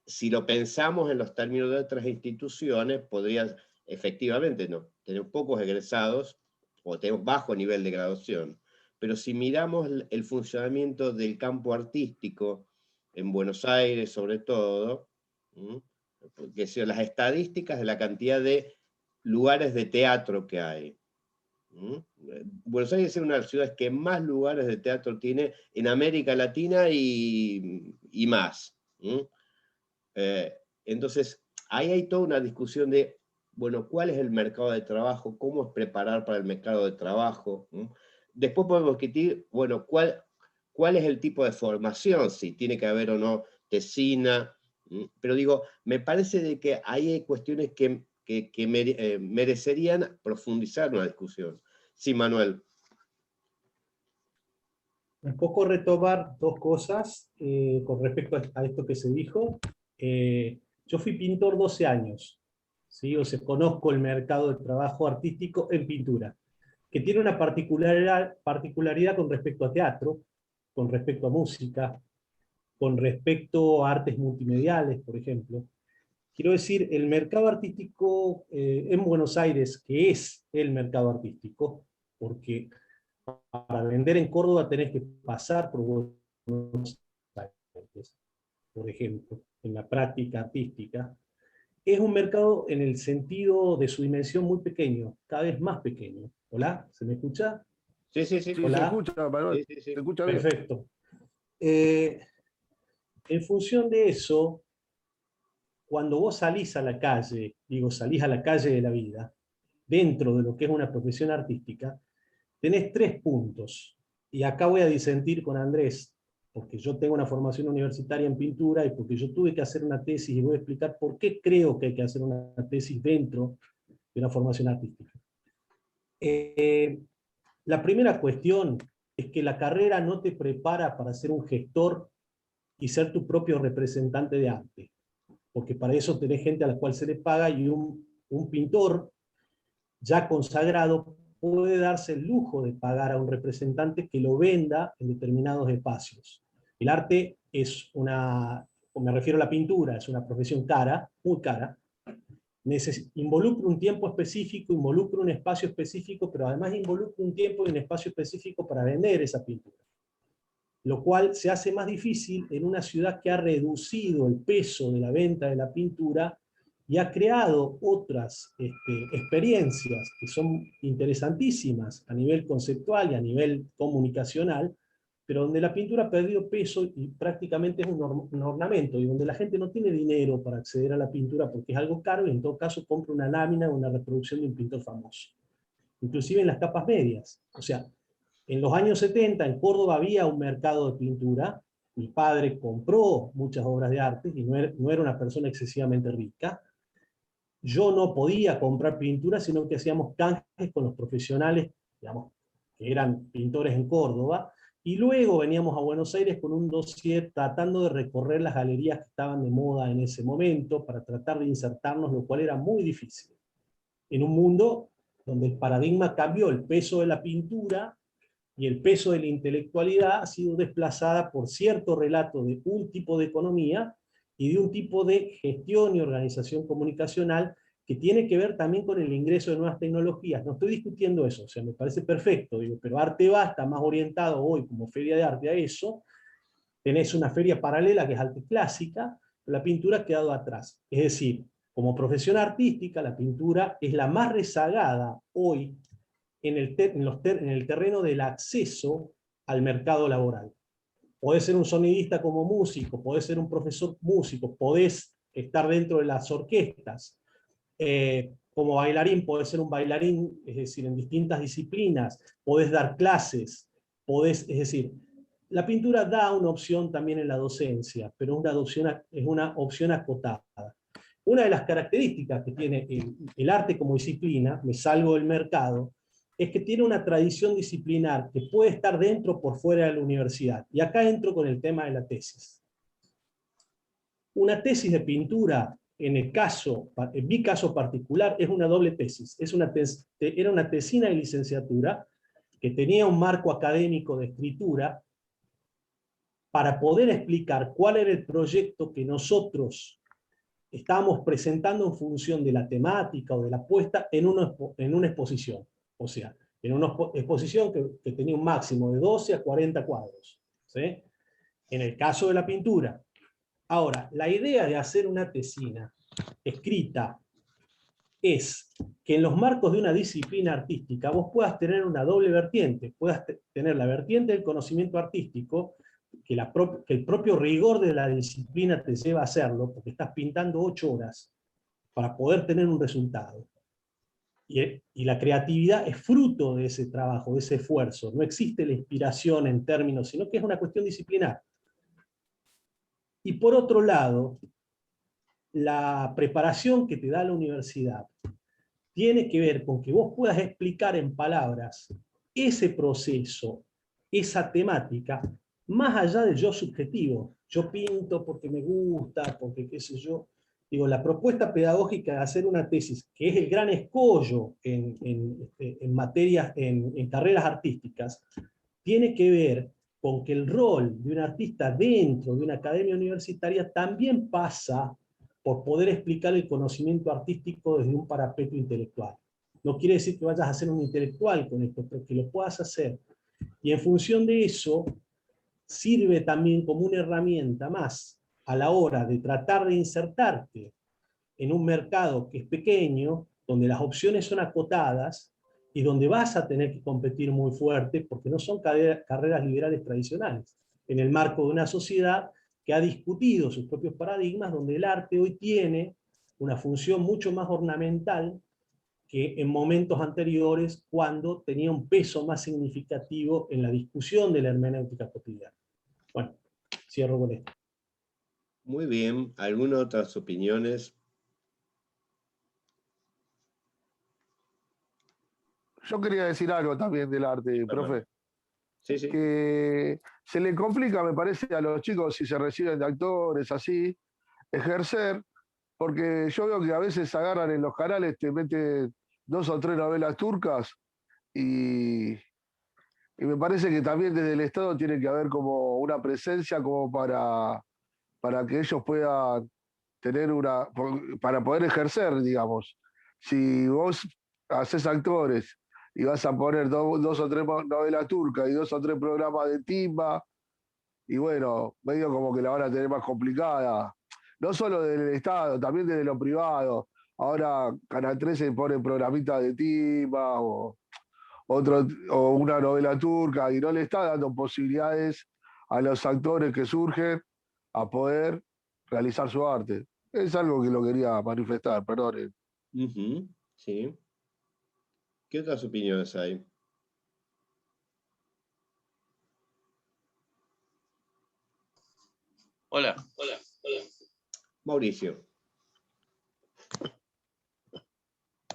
Si lo pensamos en los términos de otras instituciones, podría efectivamente no, tener pocos egresados o tener bajo nivel de graduación. Pero si miramos el funcionamiento del campo artístico en Buenos Aires, sobre todo, porque son las estadísticas de la cantidad de lugares de teatro que hay. Buenos Aires es una de las ciudades que más lugares de teatro tiene en América Latina y más. Entonces, ahí hay toda una discusión de, bueno, ¿cuál es el mercado de trabajo? ¿Cómo es preparar para el mercado de trabajo? Después podemos discutir, bueno, ¿cuál es el tipo de formación? Si tiene que haber o no tesina. Pero digo, me parece de que ahí hay cuestiones que merecerían profundizar una discusión. Sí, Manuel. Un poco retomar dos cosas con respecto a esto que se dijo. Yo fui pintor 12 años, ¿sí? O sea, conozco el mercado de trabajo artístico en pintura, que tiene una particularidad con respecto a teatro, con respecto a música, con respecto a artes multimediales, por ejemplo. Quiero decir, el mercado artístico en Buenos Aires, que es el mercado artístico, porque para vender en Córdoba tenés que pasar por Buenos Aires, por ejemplo, en la práctica artística, es un mercado en el sentido de su dimensión muy pequeño, cada vez más pequeño. ¿Hola? ¿Se me escucha? Sí. ¿Hola? Se escucha, Manuel. Sí. Se escucha bien. Perfecto. En función de eso, cuando vos salís a la calle, salís a la calle de la vida, dentro de lo que es una profesión artística, tenés 3 puntos. Y acá voy a disentir con Andrés, porque yo tengo una formación universitaria en pintura y porque yo tuve que hacer una tesis y voy a explicar por qué creo que hay que hacer una tesis dentro de una formación artística. La primera cuestión es que la carrera no te prepara para ser un gestor y ser tu propio representante de arte, porque para eso tenés gente a la cual se le paga y un pintor ya consagrado puede darse el lujo de pagar a un representante que lo venda en determinados espacios. El arte es me refiero a la pintura, es una profesión cara, muy cara, involucra un tiempo específico, involucra un espacio específico, pero además involucra un tiempo y un espacio específico para vender esa pintura. Lo cual se hace más difícil en una ciudad que ha reducido el peso de la venta de la pintura y ha creado otras experiencias que son interesantísimas a nivel conceptual y a nivel comunicacional, pero donde la pintura ha perdido peso y prácticamente es un ornamento, y donde la gente no tiene dinero para acceder a la pintura porque es algo caro, y en todo caso compra una lámina o una reproducción de un pintor famoso. Inclusive en las capas medias. O sea, en los años 70 en Córdoba había un mercado de pintura, mi padre compró muchas obras de arte, y no era una persona excesivamente rica. Yo no podía comprar pintura, sino que hacíamos canjes con los profesionales, digamos, que eran pintores en Córdoba, y luego veníamos a Buenos Aires con un dossier tratando de recorrer las galerías que estaban de moda en ese momento, para tratar de insertarnos, lo cual era muy difícil. En un mundo donde el paradigma cambió, el peso de la pintura y el peso de la intelectualidad ha sido desplazada por cierto relato de un tipo de economía y de un tipo de gestión y organización comunicacional que tiene que ver también con el ingreso de nuevas tecnologías. No estoy discutiendo eso, o sea, me parece perfecto, digo, pero Arte Va está más orientado hoy como feria de arte a eso. Tenés una feria paralela que es arte clásica, pero la pintura ha quedado atrás. Es decir, como profesión artística, la pintura es la más rezagada hoy en el terreno del acceso al mercado laboral. Podés ser un sonidista como músico, podés ser un profesor músico, podés estar dentro de las orquestas. Como bailarín, podés ser un bailarín, es decir, en distintas disciplinas, podés dar clases, es decir, la pintura da una opción también en la docencia, pero es una opción acotada. Una de las características que tiene el arte como disciplina, me salgo del mercado, es que tiene una tradición disciplinar que puede estar dentro o por fuera de la universidad. Y acá entro con el tema de la tesis. Una tesis de pintura, en mi caso particular, es una doble tesis. Era una tesina de licenciatura que tenía un marco académico de escritura para poder explicar cuál era el proyecto que nosotros estábamos presentando en función de la temática o de la puesta en una exposición. O sea, en una exposición que tenía un máximo de 12 a 40 cuadros. ¿Sí? En el caso de la pintura. Ahora, la idea de hacer una tesina escrita es que en los marcos de una disciplina artística vos puedas tener una doble vertiente. Puedas tener la vertiente del conocimiento artístico, que el propio rigor de la disciplina te lleva a hacerlo, porque estás pintando 8 horas para poder tener un resultado. Y la creatividad es fruto de ese trabajo, de ese esfuerzo. No existe la inspiración en términos, sino que es una cuestión disciplinar. Y por otro lado, la preparación que te da la universidad tiene que ver con que vos puedas explicar en palabras ese proceso, esa temática, más allá del yo subjetivo. Yo pinto porque me gusta, porque qué sé yo. Digo, la propuesta pedagógica de hacer una tesis, que es el gran escollo en materias, en carreras artísticas, tiene que ver con que el rol de un artista dentro de una academia universitaria también pasa por poder explicar el conocimiento artístico desde un parapeto intelectual. No quiere decir que vayas a ser un intelectual con esto, pero que lo puedas hacer. Y en función de eso, sirve también como una herramienta más a la hora de tratar de insertarte en un mercado que es pequeño, donde las opciones son acotadas, y donde vas a tener que competir muy fuerte, porque no son carreras liberales tradicionales, en el marco de una sociedad que ha discutido sus propios paradigmas, donde el arte hoy tiene una función mucho más ornamental que en momentos anteriores, cuando tenía un peso más significativo en la discusión de la hermenéutica cotidiana. Bueno, cierro con esto. Muy bien. ¿Algunas otras opiniones? Yo quería decir algo también del arte, profe. Sí, sí. Que se le complica, me parece, a los chicos si se reciben de actores, así, ejercer, porque yo veo que a veces agarran en los canales, te meten 2 o 3 novelas turcas y me parece que también desde el Estado tiene que haber como una presencia como para que ellos puedan tener para poder ejercer, digamos. Si vos haces actores y vas a poner 2 o 3 novelas turcas y 2 o 3 programas de timba, y bueno, medio como que la van a tener más complicada. No solo del Estado, también desde lo privado. Ahora Canal 13 pone programitas de timba, o o una novela turca, y no le está dando posibilidades a los actores que surgen a poder realizar su arte. Es algo que lo quería manifestar, perdón. Sí. ¿Qué otras opiniones hay? Hola. Mauricio.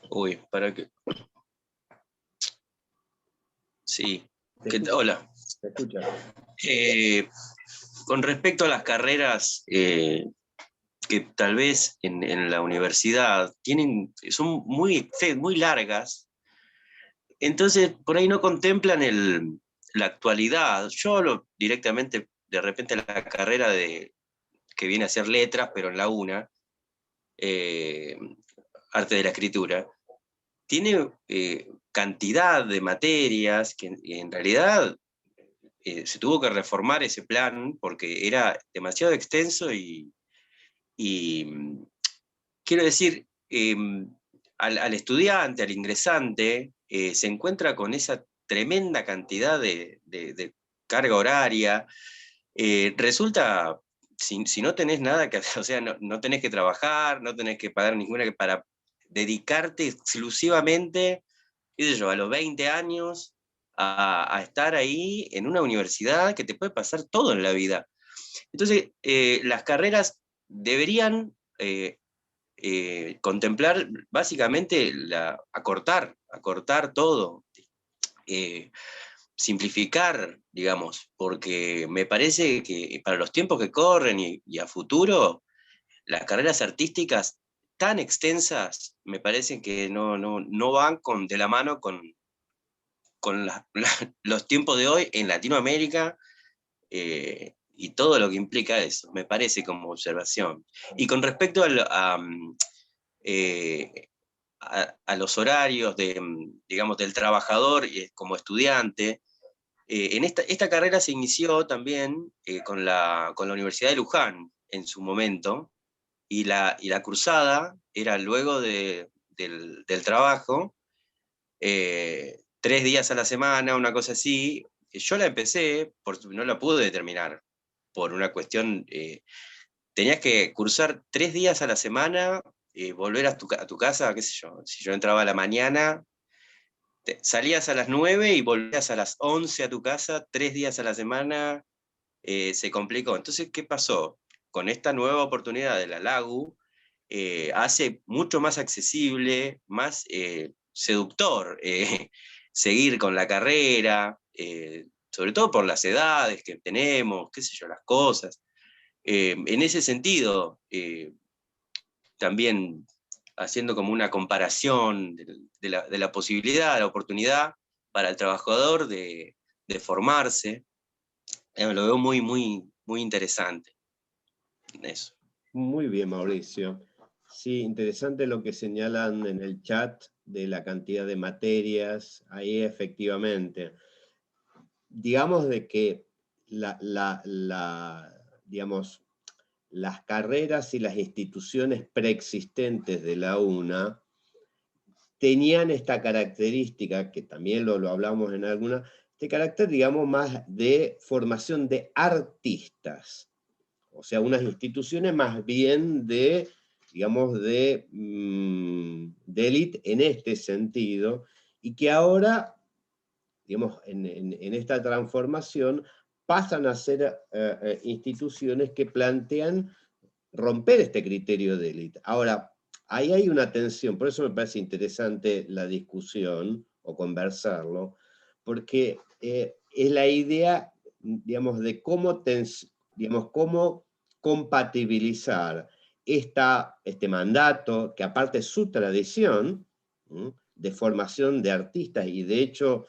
Uy, para que... Sí. Hola. Te escucha. Con respecto a las carreras que tal vez en la universidad son muy largas, entonces por ahí no contemplan la actualidad. Yo hablo directamente, de repente, la carrera que viene a ser letras, pero en la UNA, arte de la escritura, tiene cantidad de materias que en realidad se tuvo que reformar ese plan porque era demasiado extenso y quiero decir, al estudiante, al ingresante, se encuentra con esa tremenda cantidad de carga horaria. Resulta, si no tenés nada que hacer, o sea, no tenés que trabajar, no tenés que pagar ninguna para dedicarte exclusivamente, qué sé yo, a los 20 años, a estar ahí en una universidad que te puede pasar todo en la vida. Entonces, las carreras deberían contemplar básicamente acortar todo, simplificar, digamos, porque me parece que para los tiempos que corren y a futuro, las carreras artísticas tan extensas me parecen que no van de la mano con los tiempos de hoy en Latinoamérica, y todo lo que implica eso, me parece como observación. Y con respecto a los horarios digamos, del trabajador como estudiante, en esta carrera se inició también con la Universidad de Luján en su momento, y la cursada era luego del trabajo, 3 días a la semana, una cosa así. Yo la empecé, no la pude terminar, por una cuestión, tenías que cursar 3 días a la semana, volver a tu casa, qué sé yo, si yo entraba a la mañana, salías a las 9 y volvías a las 11 a tu casa, 3 días a la semana, se complicó. Entonces, ¿qué pasó? Con esta nueva oportunidad de la LAGU, hace mucho más accesible, más seductor seguir con la carrera, sobre todo por las edades que tenemos, qué sé yo, las cosas. En ese sentido, también haciendo como una comparación de la posibilidad, de la oportunidad para el trabajador de formarse, lo veo muy interesante. Eso. Muy bien, Mauricio. Sí, interesante lo que señalan en el chat de la cantidad de materias. Ahí efectivamente. Digamos de que digamos, las carreras y las instituciones preexistentes de la UNA tenían esta característica, que también lo hablamos en alguna, este carácter, digamos, más de formación de artistas. O sea, unas instituciones más bien de, digamos, de élite en este sentido, y que ahora, digamos, en esta transformación, pasan a ser instituciones que plantean romper este criterio de élite. Ahora, ahí hay una tensión, por eso me parece interesante la discusión o conversarlo, porque es la idea, digamos, de cómo compatibilizar este mandato, que aparte es su tradición, de formación de artistas, y de hecho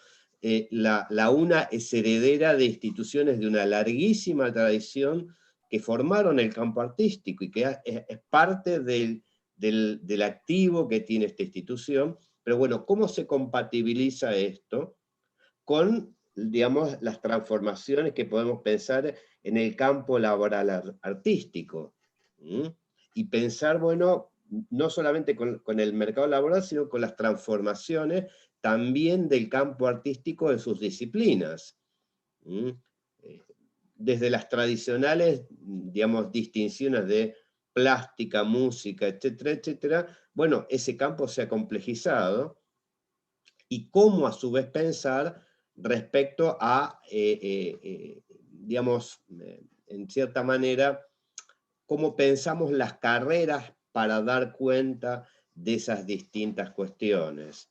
la UNA es heredera de instituciones de una larguísima tradición que formaron el campo artístico y que es parte del activo que tiene esta institución. Pero bueno, ¿cómo se compatibiliza esto con, digamos, las transformaciones que podemos pensar en el campo laboral artístico? Y pensar, bueno, no solamente con el mercado laboral, sino con las transformaciones también del campo artístico de sus disciplinas. Desde las tradicionales, digamos, distinciones de plástica, música, etcétera, etcétera, bueno, ese campo se ha complejizado, y cómo a su vez pensar respecto a, digamos, en cierta manera, cómo pensamos las carreras para dar cuenta de esas distintas cuestiones.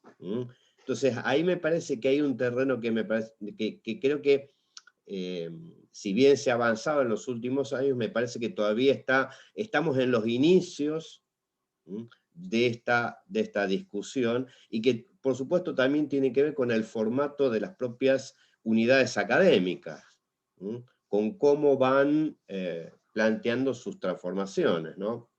Entonces, ahí me parece que hay un terreno que creo que, si bien se ha avanzado en los últimos años, me parece que todavía estamos en los inicios de esta discusión, y que por supuesto también tiene que ver con el formato de las propias unidades académicas, con cómo van planteando sus transformaciones, ¿no?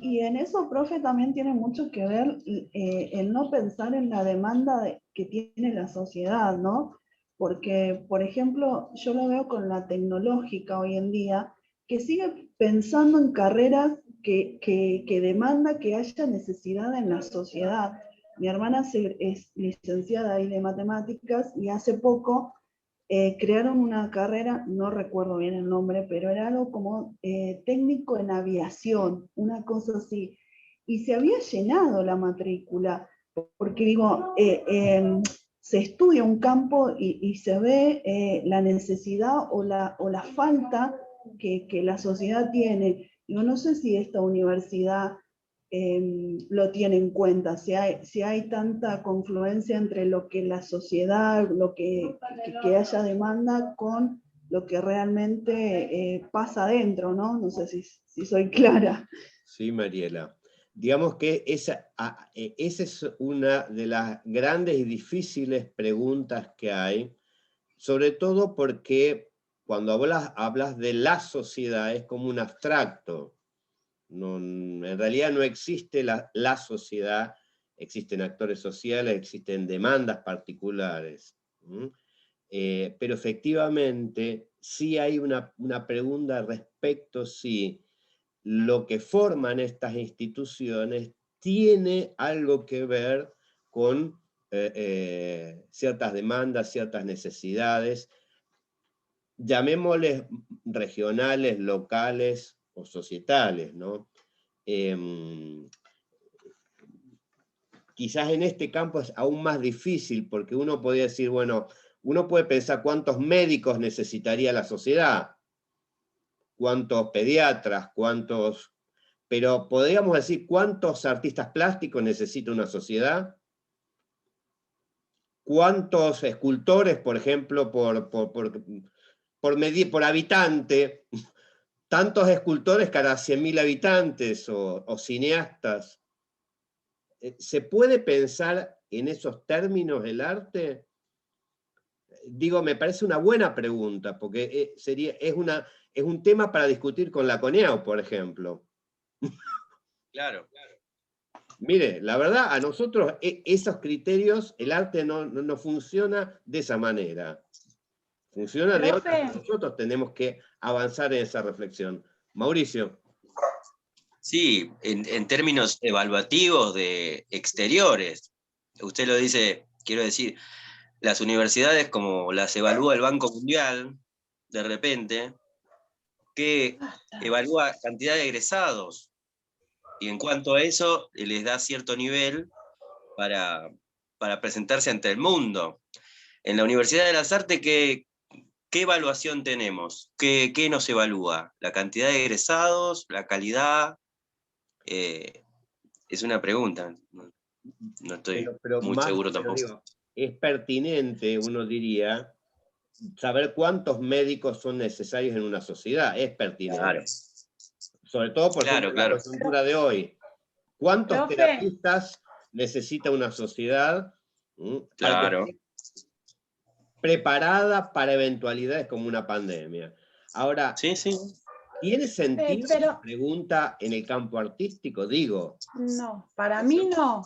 Y en eso, profe, también tiene mucho que ver el no pensar en la demanda que tiene la sociedad, ¿no? Porque, por ejemplo, yo lo veo con la tecnológica hoy en día, que sigue pensando en carreras que demanda que haya necesidad en la sociedad. Mi hermana es licenciada ahí de matemáticas, y hace poco crearon una carrera, no recuerdo bien el nombre, pero era algo como técnico en aviación, una cosa así. Y se había llenado la matrícula, porque digo, se estudia un campo y se ve la necesidad o la falta que la sociedad tiene. Yo no sé si esta universidad lo tiene en cuenta, si hay tanta confluencia entre lo que la sociedad, que haya demanda con lo que realmente pasa adentro, ¿no? No sé si soy clara. Sí, Mariela. Digamos que esa es una de las grandes y difíciles preguntas que hay, sobre todo porque cuando hablas de la sociedad es como un abstracto. No, en realidad no existe la sociedad, existen actores sociales, existen demandas particulares. Pero efectivamente sí hay una pregunta respecto si lo que forman estas instituciones tiene algo que ver con ciertas demandas, ciertas necesidades, llamémosles regionales, locales o societales, ¿no? Quizás en este campo es aún más difícil, porque uno podría decir, bueno, uno puede pensar cuántos médicos necesitaría la sociedad, cuántos pediatras, pero podríamos decir cuántos artistas plásticos necesita una sociedad, cuántos escultores, por ejemplo, por habitante, tantos escultores cada 100.000 habitantes, o cineastas. ¿Se puede pensar en esos términos el arte? Digo, me parece una buena pregunta, porque es un tema para discutir con la CONEAU, por ejemplo. Claro. Mire, la verdad, a nosotros esos criterios, el arte no funciona de esa manera. Funciona de otra. Nosotros tenemos que avanzar en esa reflexión. Mauricio. Sí, en términos evaluativos de exteriores. Usted lo dice, quiero decir, las universidades como las evalúa el Banco Mundial, de repente, que evalúa cantidad de egresados, y en cuanto a eso les da cierto nivel para presentarse ante el mundo. En la Universidad de las Artes, ¿qué evaluación tenemos? ¿Qué nos evalúa? ¿La cantidad de egresados? ¿La calidad? Es una pregunta. No estoy muy seguro tampoco. Digo, es pertinente, uno diría, saber cuántos médicos son necesarios en una sociedad. Es pertinente. Claro. Sobre todo por ejemplo, la coyuntura de hoy. ¿Cuántos terapistas necesita una sociedad claro, preparada para eventualidades como una pandemia? Ahora, sí. ¿Tiene sentido la pregunta en el campo artístico? Digo. No, para mí no.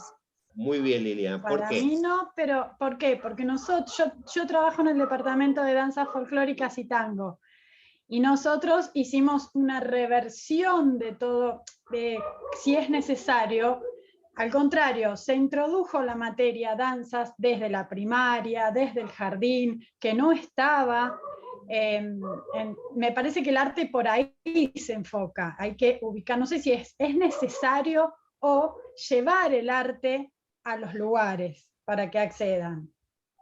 Muy bien, Liliana. ¿Por qué? Para mí no, pero ¿por qué? Porque yo trabajo en el departamento de danzas folclóricas y tango. Y nosotros hicimos una reversión de todo, si es necesario. Al contrario, se introdujo la materia danzas desde la primaria, desde el jardín, que no estaba. Me parece que el arte por ahí se enfoca. Hay que ubicar, no sé si es necesario o llevar el arte a los lugares para que accedan.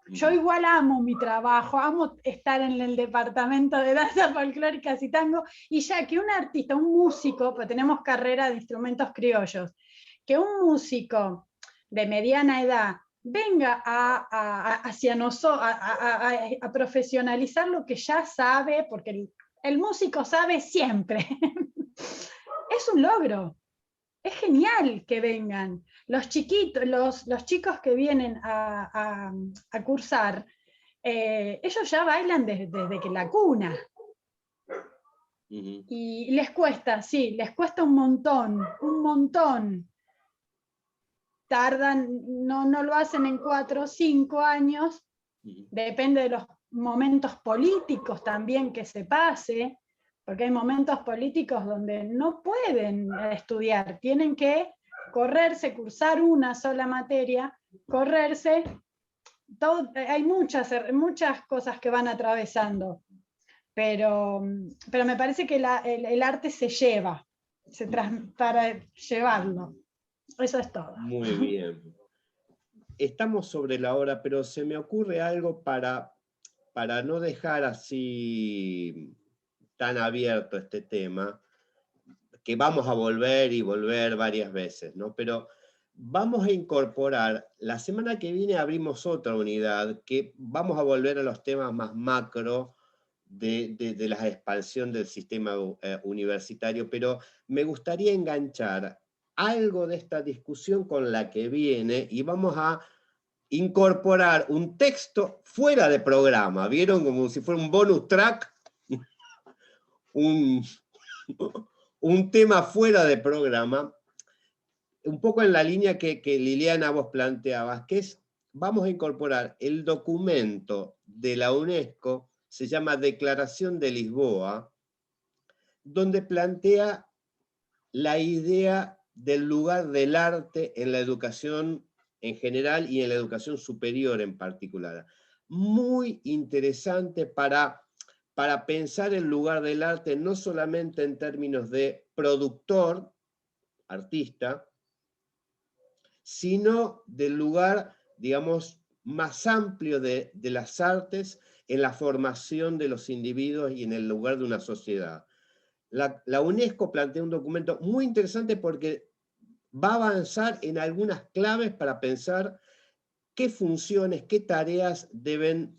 Yo igual amo mi trabajo, amo estar en el departamento de danza folclóricas y tango, y ya que un artista, un músico, pues tenemos carrera de instrumentos criollos, que un músico de mediana edad venga hacia nosotros a profesionalizar lo que ya sabe, porque el músico sabe siempre. Es un logro. Es genial que vengan. Los chiquitos, los chicos que vienen a cursar, ellos ya bailan desde que la cuna. Y les cuesta, sí, les cuesta un montón, un montón. Tardan, no lo hacen en 4 o 5 años, depende de los momentos políticos también que se pase, porque hay momentos políticos donde no pueden estudiar, tienen que correrse, cursar una sola materia, correrse, hay muchas cosas que van atravesando, pero me parece que el arte se lleva, para llevarlo. Eso es todo. Muy bien. Estamos sobre la hora, pero se me ocurre algo para no dejar así tan abierto este tema, que vamos a volver y volver varias veces, ¿no? Pero vamos a incorporar, la semana que viene abrimos otra unidad, que vamos a volver a los temas más macro de la expansión del sistema universitario, pero me gustaría enganchar algo de esta discusión con la que viene y vamos a incorporar un texto fuera de programa. ¿Vieron? Como si fuera un bonus track, un tema fuera de programa, un poco en la línea que Liliana vos planteabas, que es, vamos a incorporar el documento de la UNESCO, se llama Declaración de Lisboa, donde plantea la idea del lugar del arte en la educación en general y en la educación superior en particular. Muy interesante para pensar el lugar del arte no solamente en términos de productor, artista, sino del lugar, digamos, más amplio de las artes en la formación de los individuos y en el lugar de una sociedad. La UNESCO plantea un documento muy interesante porque va a avanzar en algunas claves para pensar qué funciones, qué tareas deben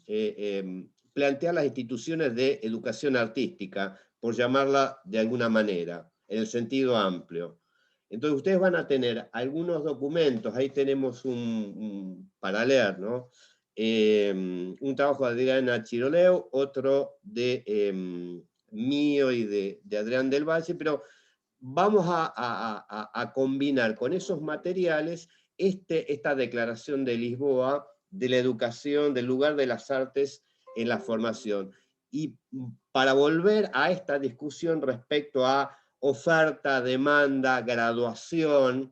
plantear las instituciones de educación artística, por llamarla de alguna manera, en el sentido amplio. Entonces ustedes van a tener algunos documentos, ahí tenemos para leer, ¿no? Un trabajo de Adriana Chiroleu, otro de mío y de Adrián del Valle, pero vamos a combinar con esos materiales esta declaración de Lisboa, de la educación, del lugar de las artes en la formación. Y para volver a esta discusión respecto a oferta, demanda, graduación,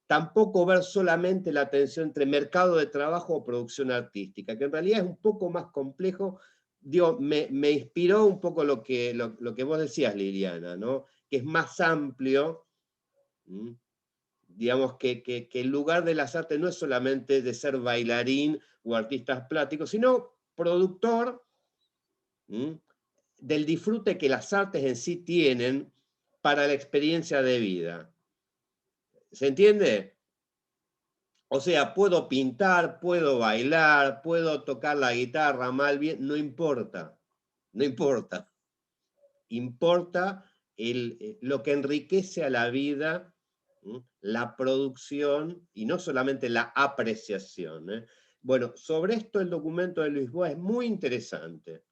tampoco ver solamente la tensión entre mercado de trabajo o producción artística, que en realidad es un poco más complejo. Digo, me inspiró un poco lo que vos decías, Liliana, ¿no? Que es más amplio, digamos que el lugar de las artes no es solamente de ser bailarín o artista plástico, sino productor del disfrute que las artes en sí tienen para la experiencia de vida. ¿Se entiende? O sea, puedo pintar, puedo bailar, puedo tocar la guitarra mal, bien, no importa, no importa. Importa lo que enriquece a la vida, la producción y no solamente la apreciación. Bueno, sobre esto el documento de Lisboa es muy interesante,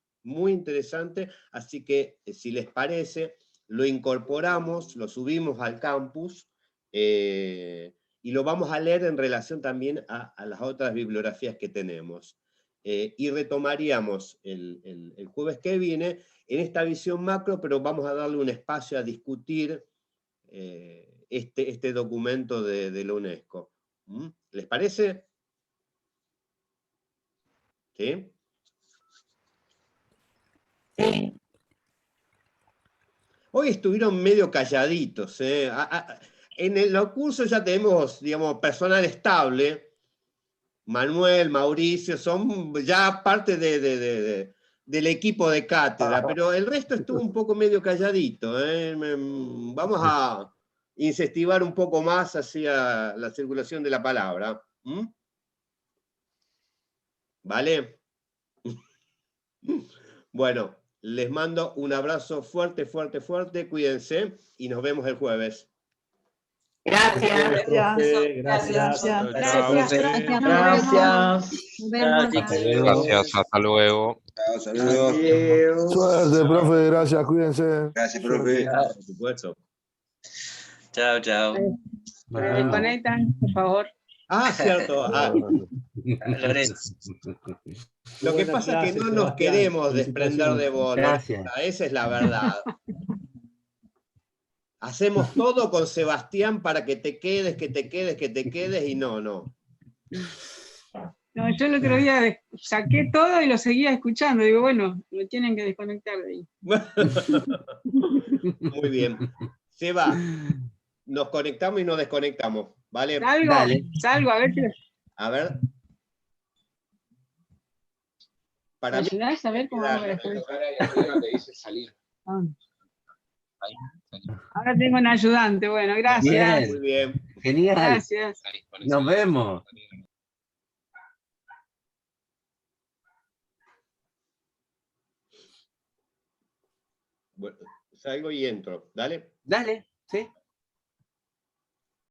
así que si les parece, lo incorporamos, lo subimos al campus y lo vamos a leer en relación también a las otras bibliografías que tenemos. y retomaríamos el jueves que viene en esta visión macro, pero vamos a darle un espacio a discutir este documento de la UNESCO. ¿Les parece? ¿Sí? Hoy estuvieron medio calladitos. En los cursos ya tenemos, digamos, personal estable. Manuel, Mauricio, son ya parte del equipo de cátedra, pero el resto estuvo un poco medio calladito. Vamos a incentivar un poco más hacia la circulación de la palabra. ¿Vale? Bueno, les mando un abrazo fuerte, fuerte, fuerte, cuídense y nos vemos el jueves. Gracias. Gracias. Gracias, hasta luego. Suerte, profe, gracias, cuídense. Gracias, profe. Por supuesto. Chao, chao. Se desconectan, por favor. Ah, cierto. Lorenzo. Lo que pasa es que no nos queremos desprender de vos. Gracias. Esa es la verdad. Hacemos todo con Sebastián para que te quedes, y no. No, yo el otro día saqué todo y lo seguía escuchando. Digo, bueno, lo tienen que desconectar de ahí. Muy bien. Seba, nos conectamos y nos desconectamos, ¿vale? Salgo, a ver qué. A ver. ¿Me ayudás a ver cómo hago después? Te dice salir. Ahora tengo un ayudante, bueno, gracias. Bien, muy bien. Genial. Gracias. Nos vemos. Bueno, salgo y entro. Dale. Dale, sí.